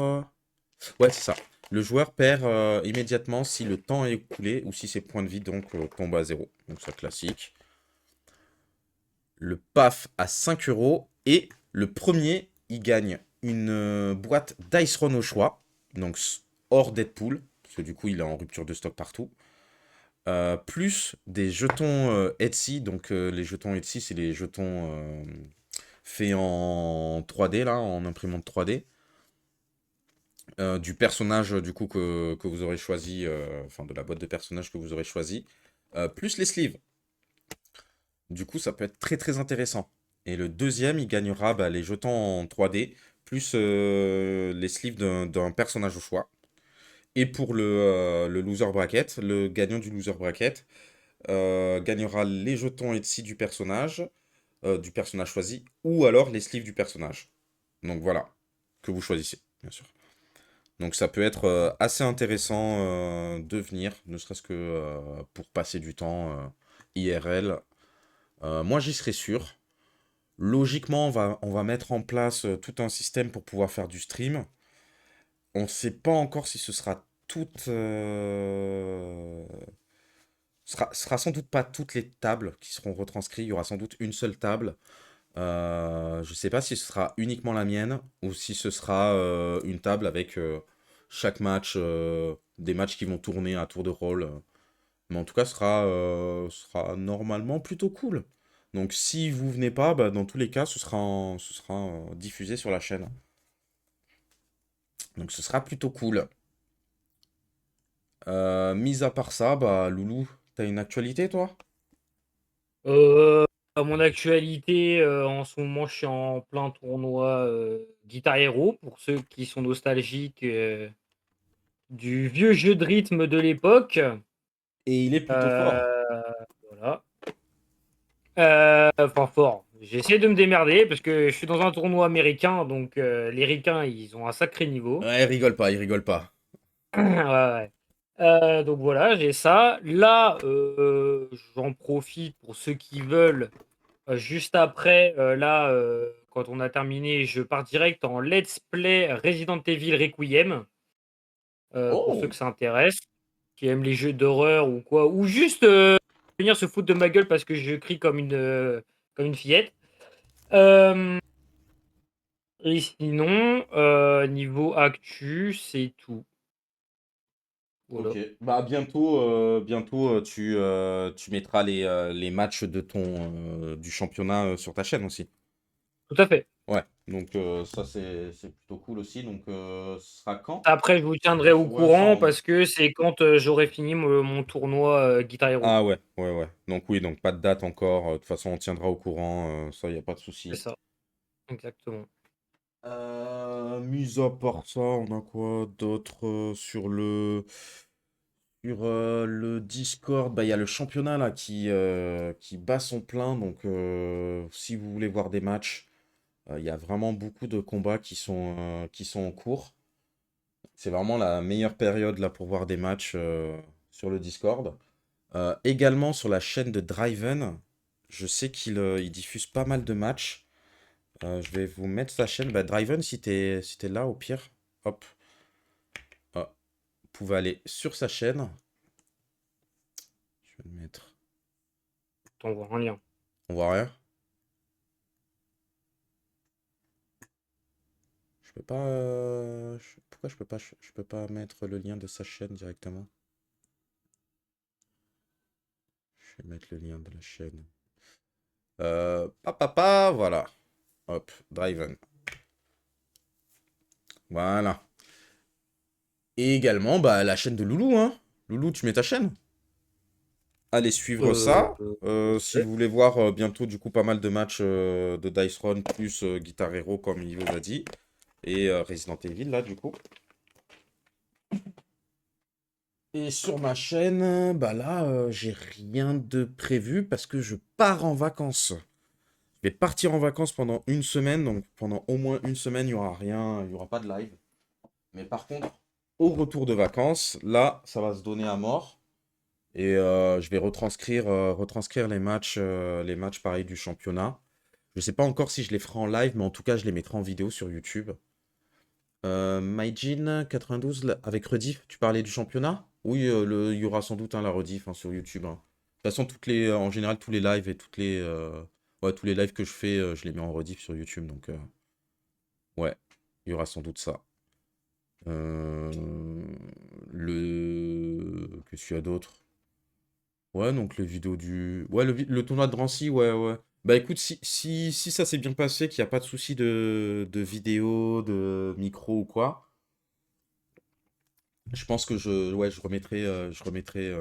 Ouais, c'est ça. Le joueur perd immédiatement si le temps est écoulé ou si ses points de vie donc tombent à zéro. Donc ça classique. Le PAF à 5 euros. Et le premier, il gagne une boîte Dice Run au choix. Donc hors Deadpool. Parce que du coup, il est en rupture de stock partout. Plus des jetons Etsy. Donc les jetons Etsy, c'est les jetons faits en 3D, là, en imprimante 3D. Du personnage du coup que vous aurez choisi, enfin de la boîte de personnages que vous aurez choisi, plus les sleeves. Du coup, ça peut être très très intéressant. Et le deuxième, il gagnera bah, les jetons en 3D, plus les sleeves d'un personnage au choix. Et pour le loser bracket, le gagnant du loser bracket gagnera les jetons Etsy du personnage choisi, ou alors les sleeves du personnage. Donc voilà, que vous choisissez, bien sûr. Donc ça peut être assez intéressant de venir, ne serait-ce que pour passer du temps IRL. Moi, j'y serais sûr. Logiquement, on va mettre en place tout un système pour pouvoir faire du stream. On ne sait pas encore si ce sera toutes... sera sans doute pas toutes les tables qui seront retranscrites. Il y aura sans doute une seule table. Je ne sais pas si ce sera uniquement la mienne ou si ce sera une table avec chaque match, des matchs qui vont tourner à tour de rôle. Mais en tout cas, ce sera normalement plutôt cool. Donc si vous venez pas, bah, dans tous les cas, ce sera diffusé sur la chaîne. Donc ce sera plutôt cool. Mis à part ça, bah Loulou, t'as une actualité toi? À mon actualité, en ce moment, je suis en plein tournoi Guitar Hero pour ceux qui sont nostalgiques du vieux jeu de rythme de l'époque. Et il est plutôt fort. Euh, voilà. Enfin, fort. J'essaie de me démerder parce que je suis dans un tournoi américain, donc les ricains, ils ont un sacré niveau. Ouais, il rigole pas, il rigole pas. Ouais, ouais. Donc voilà, j'ai ça. Là, j'en profite pour ceux qui veulent. Juste après, là, quand on a terminé, je pars direct en let's play Resident Evil Requiem, pour ceux Oh! que ça intéresse, qui aiment les jeux d'horreur ou quoi, ou juste venir se foutre de ma gueule parce que je crie comme une fillette. Euh, et sinon, niveau actu, c'est tout. Ok, Voilà. bah bientôt tu mettras les matchs du championnat sur ta chaîne aussi. Tout à fait. Ouais, donc ça c'est plutôt cool aussi. Donc ce sera quand? Après, je vous tiendrai au Ouais, ça courant parce que c'est quand j'aurai fini mon tournoi Guitar Hero. Ah ouais, ouais, ouais. Donc oui, donc pas de date encore. De toute façon, on tiendra au courant, ça, y a pas de C'est souci. ça, exactement. Mis à part ça, on a quoi d'autre sur le Discord? Bah, il y a le championnat là qui bat son plein. Donc, si vous voulez voir des matchs, il y a vraiment beaucoup de combats qui sont en cours. C'est vraiment la meilleure période là pour voir des matchs sur le Discord. Également sur la chaîne de Driven, je sais qu'il diffuse pas mal de matchs. Je vais vous mettre sa chaîne. Bah, Driven, si t'es là, au pire, hop, ah, vous pouvez aller sur sa chaîne. Je vais le mettre. T'envoies un lien. On voit rien. Je peux pas. Pourquoi je peux pas mettre le lien de sa chaîne directement? Je vais mettre le lien de la chaîne. Voilà. Hop, Driven. Voilà. Et également, bah, la chaîne de Loulou, hein. Loulou, tu mets ta chaîne? Allez suivre ça. Si Ouais. vous voulez voir bientôt du coup pas mal de matchs de Dice Run plus Guitar Hero comme il vous a dit. Et Resident Evil là du coup. Et sur ma chaîne, bah là j'ai rien de prévu parce que je pars en vacances. Je vais partir en vacances pendant une semaine, donc pendant au moins une semaine il n'y aura rien, il n'y aura pas de live. Mais par contre, au retour de vacances, là ça va se donner à mort. Et je vais retranscrire les matchs pareil du championnat. Je sais pas encore si je les ferai en live, mais en tout cas, je les mettrai en vidéo sur YouTube. MyJin 92 avec rediff, tu parlais du championnat? Oui, il y aura sans doute la rediff sur YouTube, hein. De toute façon, en général, tous les lives et ouais, tous les lives que je fais, je les mets en rediff sur YouTube. Donc, ouais, il y aura sans doute ça. Euh, Qu'est-ce qu'il y a d'autre? Ouais, donc les vidéos du. Ouais, le tournoi de Drancy, ouais, ouais. Bah écoute, si ça s'est bien passé, qu'il n'y a pas de souci de vidéo, de micro ou quoi, je pense que ouais, je remettrai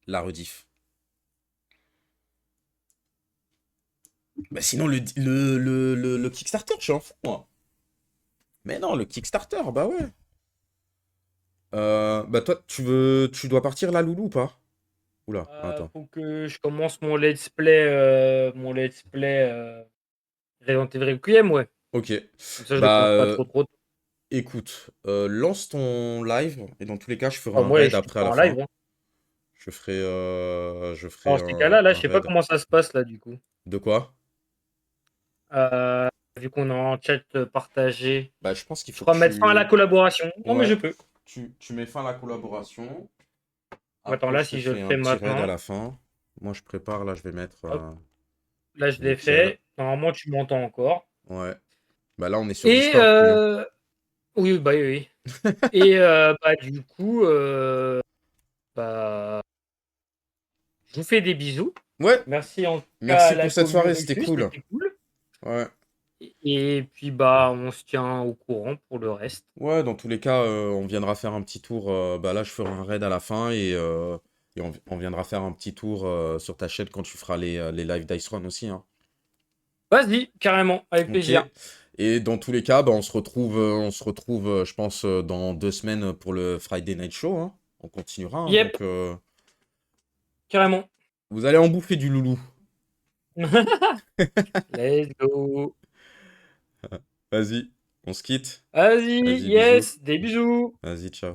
la rediff. Bah sinon, le Kickstarter, je suis en fou, moi. Mais non, le Kickstarter, bah ouais. Bah toi, tu dois partir là, Loulou, ou pas? Oula, attends. Faut que je commence mon let's play Resident Evil Requiem, ouais. Ok. Comme ça, je le Bah, commence pas trop trop tôt. écoute, lance ton live, et dans tous les cas, je ferai Enfin, un moi, raid je suis après à pas la en live, fin. hein. Je ferai Dans ces cas-là, là, je un sais pas raid. comment ça se passe là, du coup. De quoi? Vu qu'on est en chat partagé, Bah, je pense qu'il je faut que crois mettre fin à la tu... collaboration. Non, mais Ouais, je peux. tu mets fin à la collaboration. Attends, Après, là, je te si je le fais un fais petit raid à maintenant, la fin. Moi, je prépare, là, je vais mettre hop, là, je l'ai nickel. fait. Normalement, tu m'entends encore. Ouais. Bah là, on est sur Et Discord, couillon. oui, bah oui, oui. Et bah du coup, bah, je vous fais des bisous. Ouais, Merci en tout cas à merci la pour cette commu soirée, c'était Rufus, cool. c'était cool. Ouais. Et puis bah, on se tient au courant pour le reste. Ouais, dans tous les cas, on viendra faire un petit tour. Bah là, je ferai un raid à la fin et on viendra faire un petit tour sur ta chaîne quand tu feras les live Dice Run aussi, hein. Vas-y, carrément, avec Ok. plaisir. Et dans tous les cas, bah, on se retrouve, je pense, dans 2 semaines pour le Friday Night Show, hein. On continuera, hein, Yep, donc carrément. vous allez en bouffer du loulou. Let's go. Vas-y, on se quitte. Vas-y, Vas-y, bisous. yes, des bisous. Vas-y, ciao.